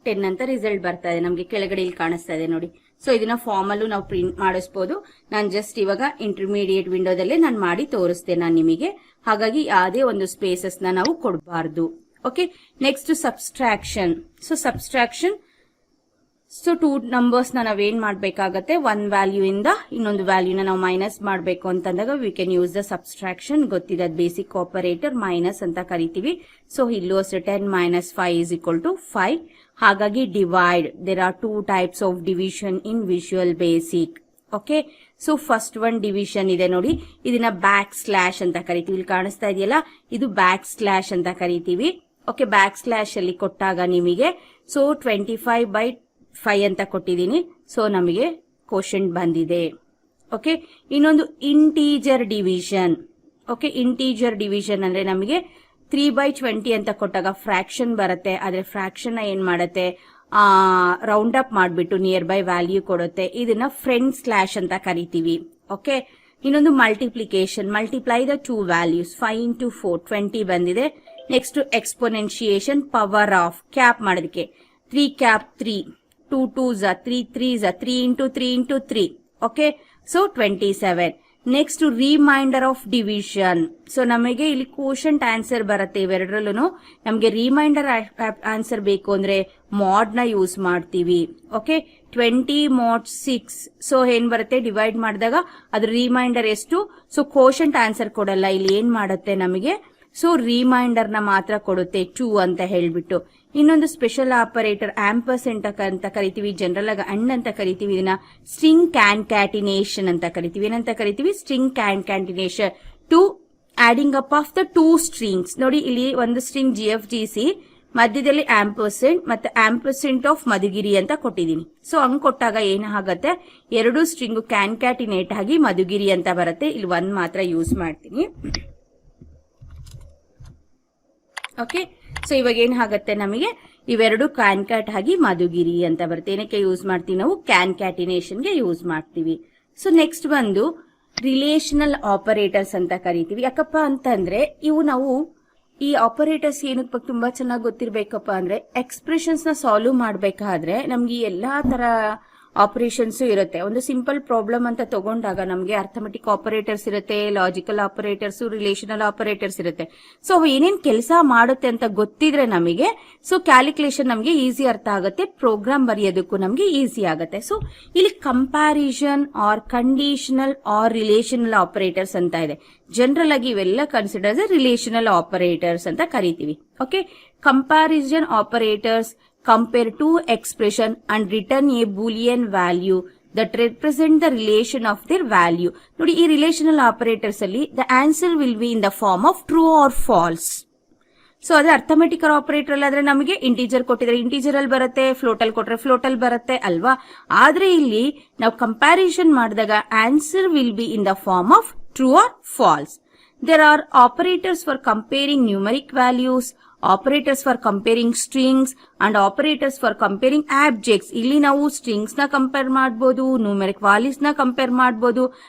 10 ಅಂತ ರಿಸಲ್ಟ್ ಬರ್ತಾ ಇದೆ ನಮಗೆ, ಕೆಳಗಡೆ ಇಲ್ಲಿ ಕಾಣಿಸ್ತಾ ಇದೆ ನೋಡಿ. ಸೊ ಇದನ್ನ ಫಾರ್ಮ್ ಅಲ್ಲೂ ನಾವು ಪ್ರಿಂಟ್ ಮಾಡಿಸಬಹುದು. ನಾನು ಜಸ್ಟ್ ಇವಾಗ ಇಂಟರ್ಮೀಡಿಯೇಟ್ ವಿಂಡೋದಲ್ಲೇ ನಾನು ಮಾಡಿ ತೋರಿಸ್ತೇನೆ ನಾನು ನಿಮಗೆ. ಹಾಗಾಗಿ ಯಾವುದೇ ಒಂದು ಸ್ಪೇಸಸ್ ನಾವು ಕೊಡಬಾರ್ದು. Okay, next subtraction. So subtraction, so 2 numbers ನಾವೇನ್ ಮಾಡ್ಬೇಕಾಗತ್ತೆ, ಒನ್ ವ್ಯಾಲ್ಯೂ ಇಂದ ಇನ್ನೊಂದು ವ್ಯಾಲ್ಯೂನ ನಾವು ಮೈನಸ್ ಮಾಡಬೇಕು ಅಂತಂದಾಗ we can use the subtraction. ಗೊತ್ತಿದೆ, ಬೇಸಿಕ್ ಆಪರೇಟರ್ ಮೈನಸ್ ಅಂತ ಕರಿತೀವಿ. ಸೊ ಇಲ್ಲೂ ಅಷ್ಟೇ 10 minus 5 is equal to 5. ಹಾಗಾಗಿ divide, there are 2 types of division in Visual Basic. Okay, so first one division ಇದೆ ನೋಡಿ, ಇದನ್ನ ಬ್ಯಾಕ್ ಸ್ಲಾಶ್ ಅಂತ ಕರಿತೀವಿ. ಇಲ್ಲಿ ಕಾಣಿಸ್ತಾ ಇದೆಯಲ್ಲ, ಇದು ಬ್ಯಾಕ್ ಸ್ಲಾಶ್ ಅಂತ ಕರಿತೀವಿ. ಓಕೆ, ಬ್ಯಾಕ್ ಸ್ಲಾಶ್ ಅಲ್ಲಿ ಕೊಟ್ಟಾಗ ನಿಮಗೆ ಸೊ 25/5 ಅಂತ ಕೊಟ್ಟಿದ್ದೀನಿ. ಸೊ ನಮಗೆ ಕ್ವೋಷಂಟ್ ಬಂದಿದೆ. ಓಕೆ, ಇನ್ನೊಂದು integer division. Okay, integer division ಅಂದ್ರೆ ನಮಗೆ 3/20 ಅಂತ ಕೊಟ್ಟಾಗ ಫ್ರಾಕ್ಷನ್ ಬರುತ್ತೆ. ಆದ್ರೆ ಫ್ರಾಕ್ಷನ್ ಏನ್ ಮಾಡುತ್ತೆ, ರೌಂಡ್ ಅಪ್ ಮಾಡ್ಬಿಟ್ಟು ನಿಯರ್ ಬೈ ವ್ಯಾಲ್ಯೂ ಕೊಡುತ್ತೆ. ಇದನ್ನ ಫ್ರಂಟ್ ಸ್ಲಾಶ್ ಅಂತ ಕರಿತೀವಿ. ಓಕೆ, ಇನ್ನೊಂದು multiplication, multiply the 2 values, 5 into 4 20 ಬಂದಿದೆ. ನೆಕ್ಸ್ಟ್ ಎಕ್ಸ್ಪೋನೆನ್ಶಿಯೇಷನ್, ಪವರ್ ಆಫ್, ಕ್ಯಾಪ್ ಮಾಡೋದಕ್ಕೆ 3 cap 3, 2 2s 3 3s 3 into 3 into 3. Okay, so 27. Next remainder of division. So ನಮಗೆ ಇಲ್ಲಿ ಕ್ವೋಷಂಟ್ ಆನ್ಸರ್ ಬರುತ್ತೆ. ಇವೆರಡರಲ್ಲೂ ನಮಗೆ ರಿಮೈಂಡರ್ ಆನ್ಸರ್ ಬೇಕು ಅಂದ್ರೆ ಮಾಡ್ ನ ಯೂಸ್ ಮಾಡ್ತೀವಿ. Okay, 20 mod 6. ಸೊ ಏನ್ ಬರುತ್ತೆ, ಡಿವೈಡ್ ಮಾಡಿದಾಗ ಅದ್ರ ರಿಮೈಂಡರ್ ಎಷ್ಟು. ಸೊ ಕ್ವೋಷಂಟ್ ಆನ್ಸರ್ ಕೊಡಲ್ಲ, ಇಲ್ಲಿ ಏನ್ ಮಾಡುತ್ತೆ ನಮಗೆ, ಸೊ ರಿಮೈಂಡರ್ ನ ಮಾತ್ರ ಕೊಡುತ್ತೆ 2 ಅಂತ ಹೇಳ್ಬಿಟ್ಟು. ಇನ್ನೊಂದು ಸ್ಪೆಷಲ್ ಆಪರೇಟರ್ ಆಂಪರ್ಸೆಂಟ್ ಅಂತ ಕರಿತೀವಿ, ಜನರಲ್ ಆಗಿ ಅಂಡ್ ಅಂತ ಕರಿತೀವಿ. ಇದನ್ನ ಸ್ಟ್ರಿಂಗ್ ಕ್ಯಾನ್ಕ್ಯಾಟಿನೇಷನ್ ಅಂತ ಕರಿತೀವಿ. ಏನಂತ ಕರಿತೀವಿ, string concatenation to adding up of the 2 strings. ನೋಡಿ, ಇಲ್ಲಿ ಒಂದು ಸ್ಟ್ರಿಂಗ್ GFGC, ಮಧ್ಯದಲ್ಲಿ ಆಂಪರ್ಸೆಂಟ್ ಮತ್ತೆ ಆಂಪರ್ಸೆಂಟ್ ಆಫ್ ಮಧುಗಿರಿ ಅಂತ ಕೊಟ್ಟಿದ್ದೀನಿ. ಸೊ ಹಂಗ್ ಕೊಟ್ಟಾಗ ಏನಾಗತ್ತೆ, 2 ಸ್ಟ್ರಿಂಗ್ ಕ್ಯಾನ್ಕ್ಯಾಟಿನೇಟ್ ಆಗಿ ಮಧುಗಿರಿ ಅಂತ ಬರುತ್ತೆ. ಇಲ್ಲಿ 1 ಮಾತ್ರ ಯೂಸ್ ಮಾಡ್ತೀನಿ. ಓಕೆ, ಸೊ ಇವಾಗ ಏನಾಗತ್ತೆ, ನಮಗೆ ಇವೆರಡು ಕ್ಯಾನ್ಕ್ಯಾಟ್ ಆಗಿ ಮಧುಗಿರಿ ಅಂತ ಬರುತ್ತೆ. ಏನಕ್ಕೆ ಯೂಸ್ ಮಾಡ್ತೀವಿ ನಾವು, ಕ್ಯಾನ್ಕ್ಯಾಟಿನೇಷನ್ಗೆ ಯೂಸ್ ಮಾಡ್ತೀವಿ. ಸೊ ನೆಕ್ಸ್ಟ್ ಬಂದು ರಿಲೇಷನಲ್ ಆಪರೇಟರ್ಸ್ ಅಂತ ಕರಿತೀವಿ. ಯಾಕಪ್ಪ ಅಂತಂದ್ರೆ ಇವು ನಾವು ಈ ಆಪರೇಟರ್ಸ್ ಏನಕ್ಕೆ ತುಂಬಾ ಚೆನ್ನಾಗಿ ಗೊತ್ತಿರ್ಬೇಕಪ್ಪ ಅಂದ್ರೆ, ಎಕ್ಸ್ಪ್ರೆಷನ್ಸ್ ನ ಸಾಲ್ವ್ ಮಾಡ್ಬೇಕಾದ್ರೆ ನಮ್ಗೆ ಎಲ್ಲಾ ತರ ಆಪರೇಷನ್ಸ್ ಇರುತ್ತೆ. ಒಂದು ಸಿಂಪಲ್ ಪ್ರಾಬ್ಲಮ್ ಅಂತ ತಗೊಂಡಾಗ ನಮಗೆ ಅರ್ಥಮೆಟಿಕ್ ಆಪರೇಟರ್ಸ್ ಇರುತ್ತೆ, ಲಾಜಿಕಲ್ ಆಪರೇಟರ್ಸ್, ರಿಲೇಷನಲ್ ಆಪರೇಟರ್ಸ್ ಇರುತ್ತೆ. ಸೊ ಏನೇನ್ ಕೆಲಸ ಮಾಡುತ್ತೆ ಅಂತ ಗೊತ್ತಿದ್ರೆ ನಮಗೆ, ಸೊ ಕ್ಯಾಲ್ಕುಲೇಷನ್ ನಮಗೆ ಈಸಿ ಅರ್ಥ ಆಗುತ್ತೆ, ಪ್ರೋಗ್ರಾಮ್ ಬರೆಯೋದಕ್ಕೂ ನಮಗೆ ಈಸಿ ಆಗುತ್ತೆ. ಸೊ ಇಲ್ಲಿ comparison or conditional or relational operators ಅಂತ ಇದೆ. ಜನರಲ್ ಆಗಿ ಇವೆಲ್ಲ ಕನ್ಸಿಡರ್ಸ್ ರಿಲೇಷನಲ್ ಆಪರೇಟರ್ಸ್ ಅಂತ ಕರಿತೀವಿ. Okay, comparison operators compare 2 expression and return a boolean value that represent the relation of their value. ನೋಡಿ, ಈ ರಿಲೇಷನಲ್ ಆಪರೇಟರ್ಸ್ ಅಲ್ಲಿ the answer will be in the form of true or false. So ಅದೇ arithmetic operator ಆದ್ರೆ ನಮಗೆ integer ಕೊಟ್ಟಿದ್ರೆ integer ಅಲ್ಲಿ ಬರುತ್ತೆ, float ಅಲ್ಲಿ ಕೊಟ್ರೆ ಫ್ಲೋಟ್ ಅಲ್ಲಿ ಬರುತ್ತೆ ಅಲ್ವಾ. ಆದ್ರೆ ಇಲ್ಲಿ ನಾವು ಕಂಪ್ಯಾರಿಸನ್ ಮಾಡಿದಾಗ answer will be in the form of true or false. There are operators for comparing numeric values, operators for comparing strings and operators for comparing objects. ಇಲ್ಲಿ ನಾವು strings ನ ಕಂಪೇರ್ ಮಾಡಬಹುದು, numeric values ನ compare ಮಾಡಬಹುದು,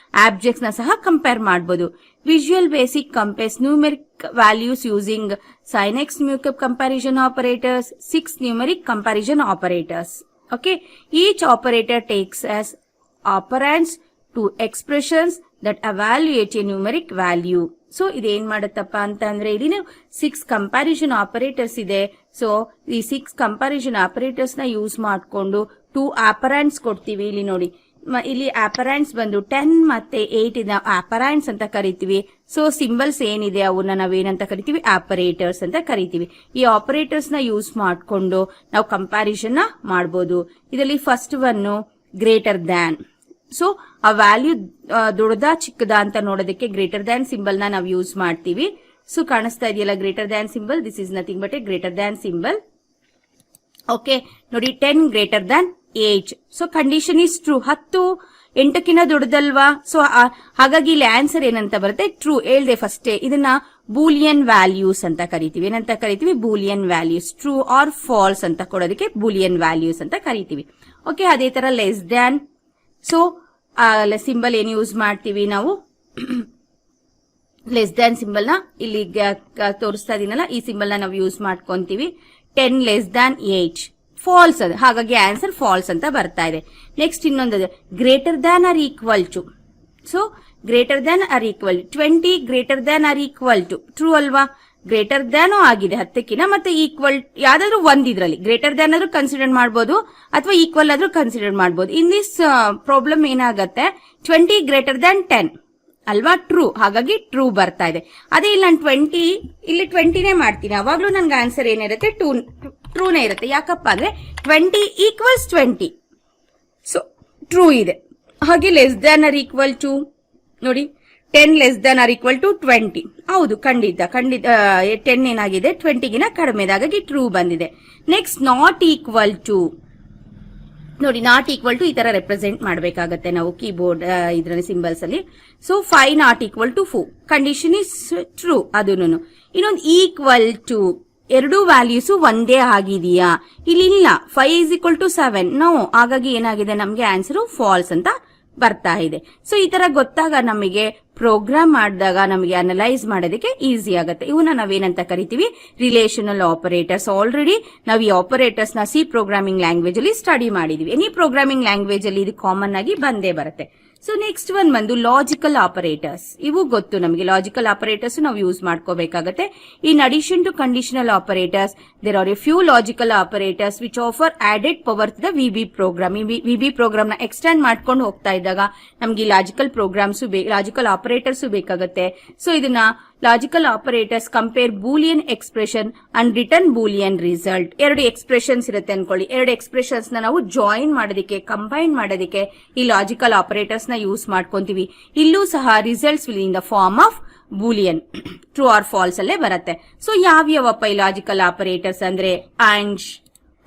objects ನ ಸಹ compare ಮಾಡಬಹುದು. Visual Basic compares numeric values using sin x numeric comparison operators, 6 numeric comparison operators. Okay, each operator takes as operands 2 expressions that evaluate a numeric value. So ಇದೇನ್ ಮಾಡುತ್ತಪ್ಪ ಅಂತ ಅಂದ್ರೆ, ಇಲ್ಲಿ 6 comparison operators ಇದೆ. So ಈ 6 comparison operators ನ use ಮಾಡಿಕೊಂಡು 2 ಆಪರಾಂಡ್ಸ್ ಕೊಡ್ತೀವಿ. ಇಲ್ಲಿ ನೋಡಿ, ಇಲ್ಲಿ ಆಪರಾಂಡ್ಸ್ ಬಂದು 10 ಮತ್ತೆ 8 ಇದ ಆಪರಾಂಡ್ಸ್ ಅಂತ ಕರಿತೀವಿ. ಸೊ ಸಿಂಬಲ್ಸ್ ಏನಿದೆ ಅವನ್ನ ನಾವೇನಂತ ಕರಿತೀವಿ, ಆಪರೇಟರ್ಸ್ ಅಂತ ಕರಿತೀವಿ. ಈ ಆಪರೇಟರ್ಸ್ ನ ಯೂಸ್ ಮಾಡಿಕೊಂಡು ನಾವು ಕಂಪ್ಯಾರಿಸನ್ ನ ಮಾಡಬಹುದು. ಇದರಲ್ಲಿ first one greater than. So ಆ ವ್ಯಾಲ್ಯೂ ದೊಡ್ಡದಾ ಚಿಕ್ಕದಾ ಅಂತ ನೋಡೋದಕ್ಕೆ ಗ್ರೇಟರ್ ದ್ಯಾನ್ ಸಿಂಬಲ್ ನ ನಾವು ಯೂಸ್ ಮಾಡ್ತೀವಿ. ಸೊ ಕಾಣಿಸ್ತಾ ಇದೆಯಲ್ಲ greater than symbol, this is nothing but a greater than symbol. Okay, ನೋಡಿ 10 greater than 8. So condition is true, 10 8ಕ್ಕಿಂತ ದೊಡ್ಡದಲ್ವಾ. ಸೊ ಹಾಗಾಗಿ ಇಲ್ಲಿ ಆನ್ಸರ್ ಏನಂತ ಬರುತ್ತೆ, ಟ್ರೂ. ಹೇಳ್ದೆ ಫಸ್ಟೇ, ಇದನ್ನ ಬೂಲಿಯನ್ ವ್ಯಾಲ್ಯೂಸ್ ಅಂತ ಕರಿತೀವಿ. ಏನಂತ ಕರಿತೀವಿ, Boolean values. True or falls ಅಂತ ಕೊಡೋದಕ್ಕೆ ಬೂಲಿಯನ್ ವ್ಯಾಲ್ಯೂಸ್ ಅಂತ ಕರಿತೀವಿ. ಓಕೆ, ಅದೇ ತರ ಲೆಸ್ ದ್ಯಾನ್. ಸೊ ಸಿಂಬಲ್ ಏನು ಯೂಸ್ ಮಾಡ್ತೀವಿ ನಾವು, ಲೆಸ್ ದ್ಯಾನ್ ಸಿಂಬಲ್ ನ ಇಲ್ಲಿ ತೋರಿಸ್ತಾ ಇದೀನಲ್ಲ, ಈ ಸಿಂಬಲ್ ನ ನಾವು ಯೂಸ್ ಮಾಡ್ಕೊಂತೀವಿ. 10 ಲೆಸ್ ದ್ಯಾನ್ 8, ಫಾಲ್ಸ್ ಅದು, ಹಾಗಾಗಿ ಆನ್ಸರ್ ಫಾಲ್ಸ್ ಅಂತ ಬರ್ತಾ ಇದೆ. ನೆಕ್ಸ್ಟ್ ಇನ್ನೊಂದು greater than or equal to. So greater than or equal 20 greater than or equal to true ಅಲ್ವಾ? ಗ್ರೇಟರ್ ದ್ಯಾನ್ ಆಗಿದೆ 10ಕ್ಕಿಂತ, ಮತ್ತೆ ಈಕ್ವಲ್ ಯಾವ್ದಾದ್ರು ಒಂದಿದ್ರಲ್ಲಿ ಗ್ರೇಟರ್ ದ್ಯಾನ್ ಆದ್ರೂ ಕನ್ಸಿಡರ್ ಮಾಡ್ಬೋದು ಅಥವಾ ಈಕ್ವಲ್ ಆದ್ರೂ ಕನ್ಸಿಡರ್ ಮಾಡ್ಬೋದು. ಇನ್ ದಿಸ್ ಪ್ರಾಬ್ಲಮ್ ಏನಾಗತ್ತೆ 20 ಗ್ರೇಟರ್ ದ್ಯಾನ್ 10 ಅಲ್ವಾ, ಟ್ರೂ, ಹಾಗಾಗಿ ಟ್ರೂ ಬರ್ತಾ ಇದೆ. ಅದೇ ಇಲ್ಲಿ ನಾನು 20 ಇಲ್ಲಿ 20ನೇ ಮಾಡ್ತೀನಿ, ಅವಾಗ್ಲೂ ನನ್ಗೆ ಆನ್ಸರ್ ಏನಿರುತ್ತೆ ಟ್ರೂನೇ ಇರುತ್ತೆ. ಯಾಕಪ್ಪ ಅಂದ್ರೆ 20 ಈಕ್ವಲ್ಸ್ 20, ಸೊ ಟ್ರೂ ಇದೆ. ಹಾಗೆ less than or equal to ನೋಡಿ 10 less than or equal to 20, ಹೌದು ಖಂಡಿತ 10 ಏನಾಗಿದೆ 20ಗಿನ ಕಡಿಮೆ, ಹಾಗಾಗಿ ಟ್ರೂ ಬಂದಿದೆ. ನೆಕ್ಸ್ಟ್ ನಾಟ್ ಈಕ್ವಲ್ ಟು ನೋಡಿ, ನಾಟ್ ಈಕ್ವಲ್ ಟು ಈ ತರ ರೆಪ್ರೆಸೆಂಟ್ ಮಾಡಬೇಕಾಗತ್ತೆ ನಾವು ಕೀಬೋರ್ಡ್ ಇದ್ರಲ್ಲಿ ಸಿಂಬಲ್ಸ್ ಅಲ್ಲಿ. So 5 not equal to 4 condition is true. ಅದನ್ನು ಇನ್ನೊಂದು ಈಕ್ವಲ್ ಟು ಎರಡು ವ್ಯಾಲ್ಯೂಸ್ ಒಂದೇ ಆಗಿದೆಯಾ, ಇಲ್ಲಿ ಇಲ್ಲ. 5 ಈಸ್ ಈಕ್ವಲ್ ಟು 7 ನೋ, ಹಾಗಾಗಿ ಏನಾಗಿದೆ ನಮ್ಗೆ ಆನ್ಸರ್ ಫಾಲ್ಸ್ ಅಂತ ಬರ್ತಾ ಇದೆ. ಸೊ ಈ ತರ ಗೊತ್ತಾಗ ನಮಗೆ ಪ್ರೋಗ್ರಾಮ್ ಮಾಡಿದಾಗ ನಮಗೆ ಅನಲೈಸ್ ಮಾಡೋದಕ್ಕೆ ಈಸಿ ಆಗುತ್ತೆ. ಇವನ್ನ ನಾವೇನಂತ ಕರಿತೀವಿ ರಿಲೇಷನಲ್ ಆಪರೇಟರ್ಸ್. ಆಲ್ರೆಡಿ ನಾವು ಈ ಆಪರೇಟರ್ಸ್ ನ ಸಿ ಪ್ರೋಗ್ರಾಮಿಂಗ್ ಲ್ಯಾಂಗ್ವೇಜ್ ಅಲ್ಲಿ ಸ್ಟಡಿ ಮಾಡಿದೀವಿ. ಎನಿ ಪ್ರೋಗ್ರಾಮಿಂಗ್ ಲ್ಯಾಂಗ್ವೇಜ್ ಅಲ್ಲಿ ಇದು ಕಾಮನ್ ಆಗಿ ಬಂದೇ ಬರುತ್ತೆ. ಸೊ ನೆಕ್ಸ್ಟ್ ಒನ್ ಬಂದು ಲಾಜಿಕಲ್ ಆಪರೇಟರ್ಸ್. ಇವು ಗೊತ್ತು ನಮಗೆ, ಲಾಜಿಕಲ್ ಆಪರೇಟರ್ಸ್ ನಾವು ಯೂಸ್ ಮಾಡ್ಕೋಬೇಕಾಗತ್ತೆ. In addition to conditional operators there are a few logical operators which offer added power to the VB program. ಈ ವಿಬಿ ಪ್ರೋಗ್ರಾಮ್ ನ ಎಕ್ಸ್ಟೆಂಡ್ ಮಾಡ್ಕೊಂಡು ಹೋಗ್ತಾ ಇದ್ದಾಗ ನಮ್ಗೆ ಲಾಜಿಕಲ್ ಪ್ರೋಗ್ರಾಮ್ಸ್ ಲಾಜಿಕಲ್ ಆಪರೇಟರ್ಸ್ ಬೇಕಾಗುತ್ತೆ. ಸೊ ಇದನ್ನ logical operators compare Boolean expression and return Boolean result. ಎರಡು expressions ಇರುತ್ತೆ ಅನ್ಕೊಳ್ಳಿ, ಎರಡು ಎಕ್ಸ್ಪ್ರೆಷನ್ಸ್ ನ ನಾವು ಜಾಯಿನ್ ಮಾಡೋದಕ್ಕೆ ಕಂಬೈನ್ ಮಾಡೋದಕ್ಕೆ ಈ ಲಾಜಿಕಲ್ ಆಪರೇಟರ್ಸ್ ನ ಯೂಸ್ ಮಾಡ್ಕೊಂತೀವಿ. ಇಲ್ಲೂ ಸಹ results will in the form of Boolean, true or false ಅಲ್ಲೇ ಬರುತ್ತೆ. ಸೊ ಯಾವ್ಯಾವಪ್ಪ ಈ ಲಾಜಿಕಲ್ ಆಪರೇಟರ್ಸ್ ಅಂದ್ರೆ and,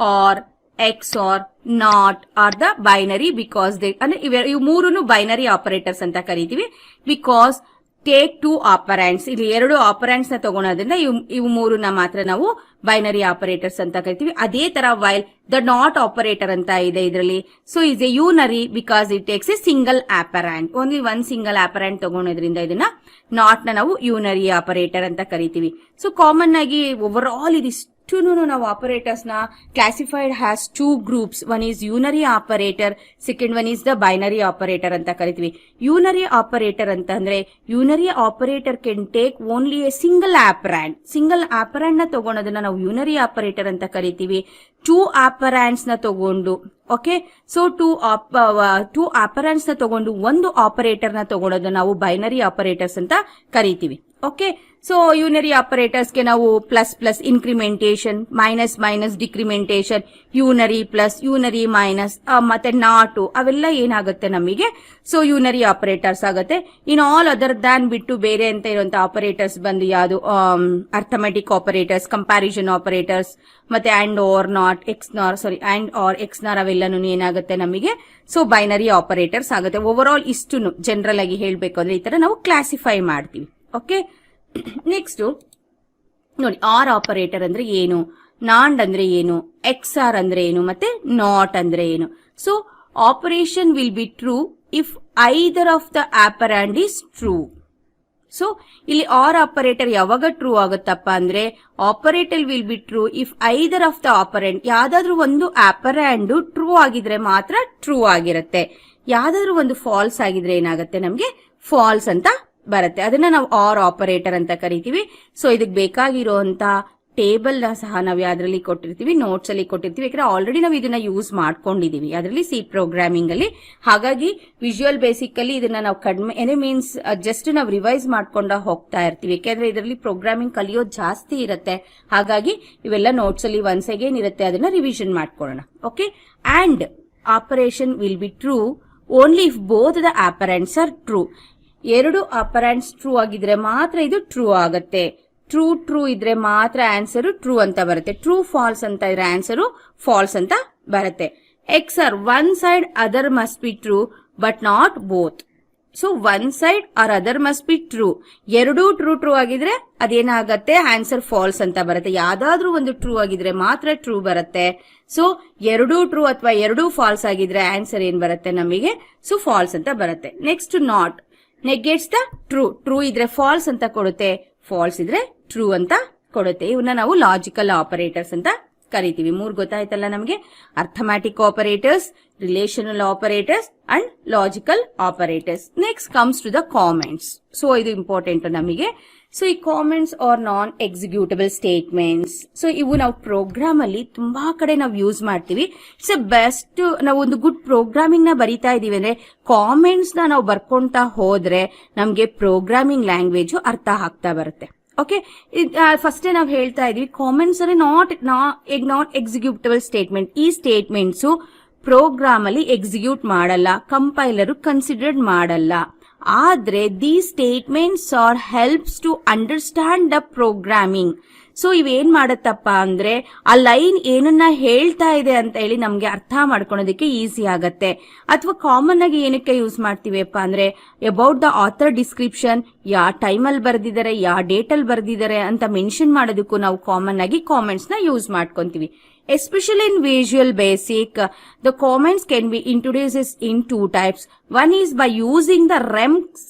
or, X or, not are the binary, because they ಅಂದ್ರೆ ಇವು ಮೂರನ್ನು ಬೈನರಿ ಆಪರೇಟರ್ಸ್ ಅಂತ ಕರಿತೀವಿ. ಬಿಕಾಸ್ ಟೇಕ್ 2 ಆಪರೆಂಟ್ಸ್, ಇಲ್ಲಿ 2 ಆಪರೆಂಟ್ಸ್ ನ ತಗೊಳೋದ್ರಿಂದ ಇವು ಮೂರನ್ನ ಮಾತ್ರ ನಾವು ಬೈನರಿ ಆಪರೇಟರ್ಸ್ ಅಂತ ಕರಿತೀವಿ. ಅದೇ ತರ ವೈಲ್ ದ ನಾಟ್ ಆಪರೇಟರ್ ಅಂತ ಇದೆ ಇದರಲ್ಲಿ. So is a unary because it takes a single operand, only one single operand ತಗೊಳೋದ್ರಿಂದ ಇದನ್ನ ನಾಟ್ ನ ನಾವು ಯೂನರಿ ಆಪರೇಟರ್ ಅಂತ ಕರಿತೀವಿ. ಸೊ ಕಾಮನ್ ಆಗಿ ಓವರ್ ಆಲ್ ಇದಿಷ್ಟು ನಾವು ಆಪರೇಟರ್ಸ್ ನ classified has 2 groups. One is unary operator, second one is the binary operator ಅಂತ ಕರಿತೀವಿ. ಯೂನರಿ ಆಪರೇಟರ್ ಅಂತ ಅಂದ್ರೆ unary operator can take only a single operand ನ ತಗೊಳೋದನ್ನ ನಾವು ಯೂನರಿ ಆಪರೇಟರ್ ಅಂತ ಕರಿತೀವಿ. 2 ಆಪರೆಂಟ್ಸ್ ನ ತಗೊಂಡು, ಓಕೆ, ಸೊ 2 ಆಪರೆಂಟ್ಸ್ ನ ತಗೊಂಡು ಒಂದು ಆಪರೇಟರ್ ನ ತಗೊಳೋದನ್ನ ನಾವು ಬೈನರಿ ಆಪರೇಟರ್ಸ್ ಅಂತ ಕರಿತೀವಿ. ಓಕೆ, ಸೊ ಯೂನರಿ ಆಪರೇಟರ್ಸ್ ಗೆ ನಾವು plus plus incrementation, minus minus decrementation, unary plus, unary minus, ಮತ್ತೆ ನಾಟು, ಅವೆಲ್ಲ ಏನಾಗುತ್ತೆ ನಮಗೆ ಸೊ ಯೂನರಿ ಆಪರೇಟರ್ಸ್ ಆಗುತ್ತೆ. ಇನ್ ಆಲ್ ಅದರ್ ದ್ಯಾನ್ ಬಿಟ್ಟು ಬೇರೆ ಅಂತ ಇರುವಂತ ಆಪರೇಟರ್ಸ್ ಬಂದು ಯಾವುದು ಅರ್ಥಮೆಟಿಕ್ ಆಪರೇಟರ್ಸ್, ಕಂಪ್ಯಾರಿಸನ್ ಆಪರೇಟರ್ಸ್, ಮತ್ತೆ and or not, and or X nor ಅವೆಲ್ಲನೂ ಏನಾಗುತ್ತೆ ನಮಗೆ ಸೊ ಬೈನರಿ ಆಪರೇಟರ್ಸ್ ಆಗುತ್ತೆ. ಓವರ್ ಆಲ್ ಇಷ್ಟು ಜನರಲ್ ಆಗಿ ಹೇಳ್ಬೇಕು ಅಂದ್ರೆ ಈ ತರ ನಾವು ಕ್ಲಾಸಿಫೈ ಮಾಡ್ತೀವಿ. ಓಕೆ, ನೆಕ್ಸ್ಟ್ ನೋಡಿ ಆರ್ ಆಪರೇಟರ್ ಅಂದ್ರೆ ಏನು, ನಾಂಡ್ ಅಂದ್ರೆ ಏನು, ಎಕ್ಸ್ ಆರ್ ಅಂದ್ರೆ ಏನು, ಮತ್ತೆ ನಾಟ್ ಅಂದ್ರೆ ಏನು. So operation will be true if either of the operand is true. So ಇಲ್ಲಿ ಆರ್ ಆಪರೇಟರ್ ಯಾವಾಗ ಟ್ರೂ ಆಗುತ್ತಪ್ಪ ಅಂದ್ರೆ operator will be true if either of the operand, ಯಾವ್ದಾದ್ರು ಒಂದು ಆಪರೆಂಡ್ ಟ್ರೂ ಆಗಿದ್ರೆ ಮಾತ್ರ ಟ್ರೂ ಆಗಿರುತ್ತೆ. ಯಾವ್ದಾದ್ರು ಒಂದು ಫಾಲ್ಸ್ ಆಗಿದ್ರೆ ಏನಾಗುತ್ತೆ ನಮ್ಗೆ ಫಾಲ್ಸ್ ಅಂತ ಬರುತ್ತೆ. ಅದನ್ನ ನಾವು ಆರ್ ಆಪರೇಟರ್ ಅಂತ ಕರಿತೀವಿ. ಸೊ ಇದಕ್ಕೆ ಬೇಕಾಗಿರುವಂತ ಟೇಬಲ್ ನ ಸಹ ನಾವು ಯಾವ್ದ್ರಲ್ಲಿ ಕೊಟ್ಟಿರ್ತೀವಿ, ನೋಟ್ಸ್ ಅಲ್ಲಿ ಕೊಟ್ಟಿರ್ತೀವಿ. ಯಾಕಂದ್ರೆ ಆಲ್ರೆಡಿ ನಾವು ಇದನ್ನ ಯೂಸ್ ಮಾಡ್ಕೊಂಡಿದೀವಿ ಅದರಲ್ಲಿ ಸಿ ಪ್ರೋಗ್ರಾಮಿಂಗ್ ಅಲ್ಲಿ. ಹಾಗಾಗಿ ವಿಜುವಲ್ ಬೇಸಿಕ್ ಅಲ್ಲಿ ಇದನ್ನ ನಾವು ಕಡಿಮೆ ಮೀನ್ಸ್ ಜಸ್ಟ್ ನಾವು ರಿವೈಸ್ ಮಾಡ್ಕೊಂಡ ಹೋಗ್ತಾ ಇರ್ತೀವಿ. ಯಾಕಂದ್ರೆ ಇದರಲ್ಲಿ ಪ್ರೋಗ್ರಾಮಿಂಗ್ ಕಲಿಯೋದು ಜಾಸ್ತಿ ಇರುತ್ತೆ. ಹಾಗಾಗಿ ಇವೆಲ್ಲ ನೋಟ್ಸ್ ಅಲ್ಲಿ ಒನ್ಸ್ ಅಗೇನ್ ಇರುತ್ತೆ, ಅದನ್ನ ರಿವಿಷನ್ ಮಾಡ್ಕೊಳ್ಳೋಣ. Okay, and operation will be true only if both the operands are true. 2 operands true ಆಗಿದ್ರೆ ಮಾತ್ರ ಇದು ಟ್ರೂ ಆಗುತ್ತೆ. ಟ್ರೂ ಇದ್ರೆ ಮಾತ್ರ ಆನ್ಸರ್ ಟ್ರೂ ಅಂತ ಬರುತ್ತೆ. ಟ್ರೂ ಫಾಲ್ಸ್ ಅಂತ ಇದ್ರೆ ಆನ್ಸರ್ ಫಾಲ್ಸ್ ಅಂತ ಬರುತ್ತೆ. X or one side other must be true but not both. So one side or other must be true. ಎರಡೂ ಟ್ರೂ ಆಗಿದ್ರೆ ಅದೇನಾಗತ್ತೆ ಆನ್ಸರ್ ಫಾಲ್ಸ್ ಅಂತ ಬರುತ್ತೆ. ಯಾವ್ದಾದ್ರೂ ಒಂದು ಟ್ರೂ ಆಗಿದ್ರೆ ಮಾತ್ರ ಟ್ರೂ ಬರುತ್ತೆ. ಸೊ ಎರಡೂ ಟ್ರೂ ಅಥವಾ ಎರಡೂ ಫಾಲ್ಸ್ ಆಗಿದ್ರೆ ಆನ್ಸರ್ ಏನ್ ಬರುತ್ತೆ ನಮಗೆ ಸೊ ಫಾಲ್ಸ್ ಅಂತ ಬರುತ್ತೆ. ನೆಕ್ಸ್ಟ್ ನಾಟ್ ನೆಗೆಟ್ಸ್ ದ ಟ್ರೂ ಇದ್ರೆ ಫಾಲ್ಸ್ ಅಂತ ಕೊಡುತ್ತೆ, ಫಾಲ್ಸ್ ಇದ್ರೆ ಟ್ರೂ ಅಂತ ಕೊಡುತ್ತೆ. ಇವನ್ನ ನಾವು ಲಾಜಿಕಲ್ ಆಪರೇಟರ್ಸ್ ಅಂತ ಕರಿತೀವಿ. 3 ಗೊತ್ತಾಯ್ತಲ್ಲ ನಮಗೆ, arithmetic operators, relational operators and logical operators. Next comes to the comments. So ಇದು ಇಂಪಾರ್ಟೆಂಟ್ ನಮಗೆ. ಸೊ ಈ comments are non executable statements. So ಇವು ನಾವು ಪ್ರೋಗ್ರಾಮ್ ಅಲ್ಲಿ ತುಂಬಾ ಕಡೆ ನಾವು ಯೂಸ್ ಮಾಡ್ತೀವಿ. It's best. ನಾವು ಒಂದು ಗುಡ್ ಪ್ರೋಗ್ರಾಮಿಂಗ್ ನ ಬರಿತಾ ಇದೀವಿ ಅಂದ್ರೆ ಕಾಮೆಂಟ್ಸ್ ನ ನಾವು ಬರ್ಕೊಂತಾ ಹೋದ್ರೆ ನಮ್ಗೆ ಪ್ರೋಗ್ರಾಮಿಂಗ್ ಲ್ಯಾಂಗ್ವೇಜ್ ಅರ್ಥ ಆಗ್ತಾ ಬರುತ್ತೆ. ಓಕೆ, ಫಸ್ಟ್ ನಾವು ಹೇಳ್ತಾ ಇದೀವಿ ಕಾಮೆಂಟ್ಸ್ ಅಂದ್ರೆ ನಾಟ್ ಎಕ್ಸಿಕ್ಯೂಟಬಲ್ ಸ್ಟೇಟ್ಮೆಂಟ್. ಈ ಸ್ಟೇಟ್ಮೆಂಟ್ಸ್ ಪ್ರೋಗ್ರಾಮ್ ಅಲ್ಲಿ ಎಕ್ಸಿಕ್ಯೂಟ್ ಮಾಡಲ್ಲ, ಕಂಪೈಲರ್ ಕನ್ಸಿಡರ್ಡ್ ಮಾಡಲ್ಲ. ಆದ್ರೆ the statements are helps to understand the programming. So ಇವೇನ್ ಮಾಡತ್ತಪ್ಪ ಅಂದ್ರೆ ಆ ಲೈನ್ ಏನನ್ನ ಹೇಳ್ತಾ ಇದೆ ಅಂತ ಹೇಳಿ ನಮ್ಗೆ ಅರ್ಥ ಮಾಡ್ಕೊಳೋದಕ್ಕೆ ಈಸಿ ಆಗತ್ತೆ. ಅಥವಾ ಕಾಮನ್ ಆಗಿ ಏನಕ್ಕೆ ಯೂಸ್ ಮಾಡ್ತೀವಿಪ್ಪ ಅಂದ್ರೆ ಅಬೌಟ್ ದ ಆಥರ್ ಡಿಸ್ಕ್ರಿಪ್ಷನ್, ಯಾವ ಟೈಮಲ್ಲಿ ಬರ್ದಿದ್ದಾರೆ, ಯಾವ ಡೇಟ್ ಅಲ್ಲಿ ಬರ್ದಿದ್ದಾರೆ ಅಂತ ಮೆನ್ಷನ್ ಮಾಡೋದಕ್ಕೂ ನಾವು ಕಾಮನ್ ಆಗಿ ಕಾಮೆಂಟ್ಸ್ ನ ಯೂಸ್ ಮಾಡ್ಕೊಂತೀವಿ. Especially in Visual Basic, the comments can be introduced in 2 types. One is by using the rem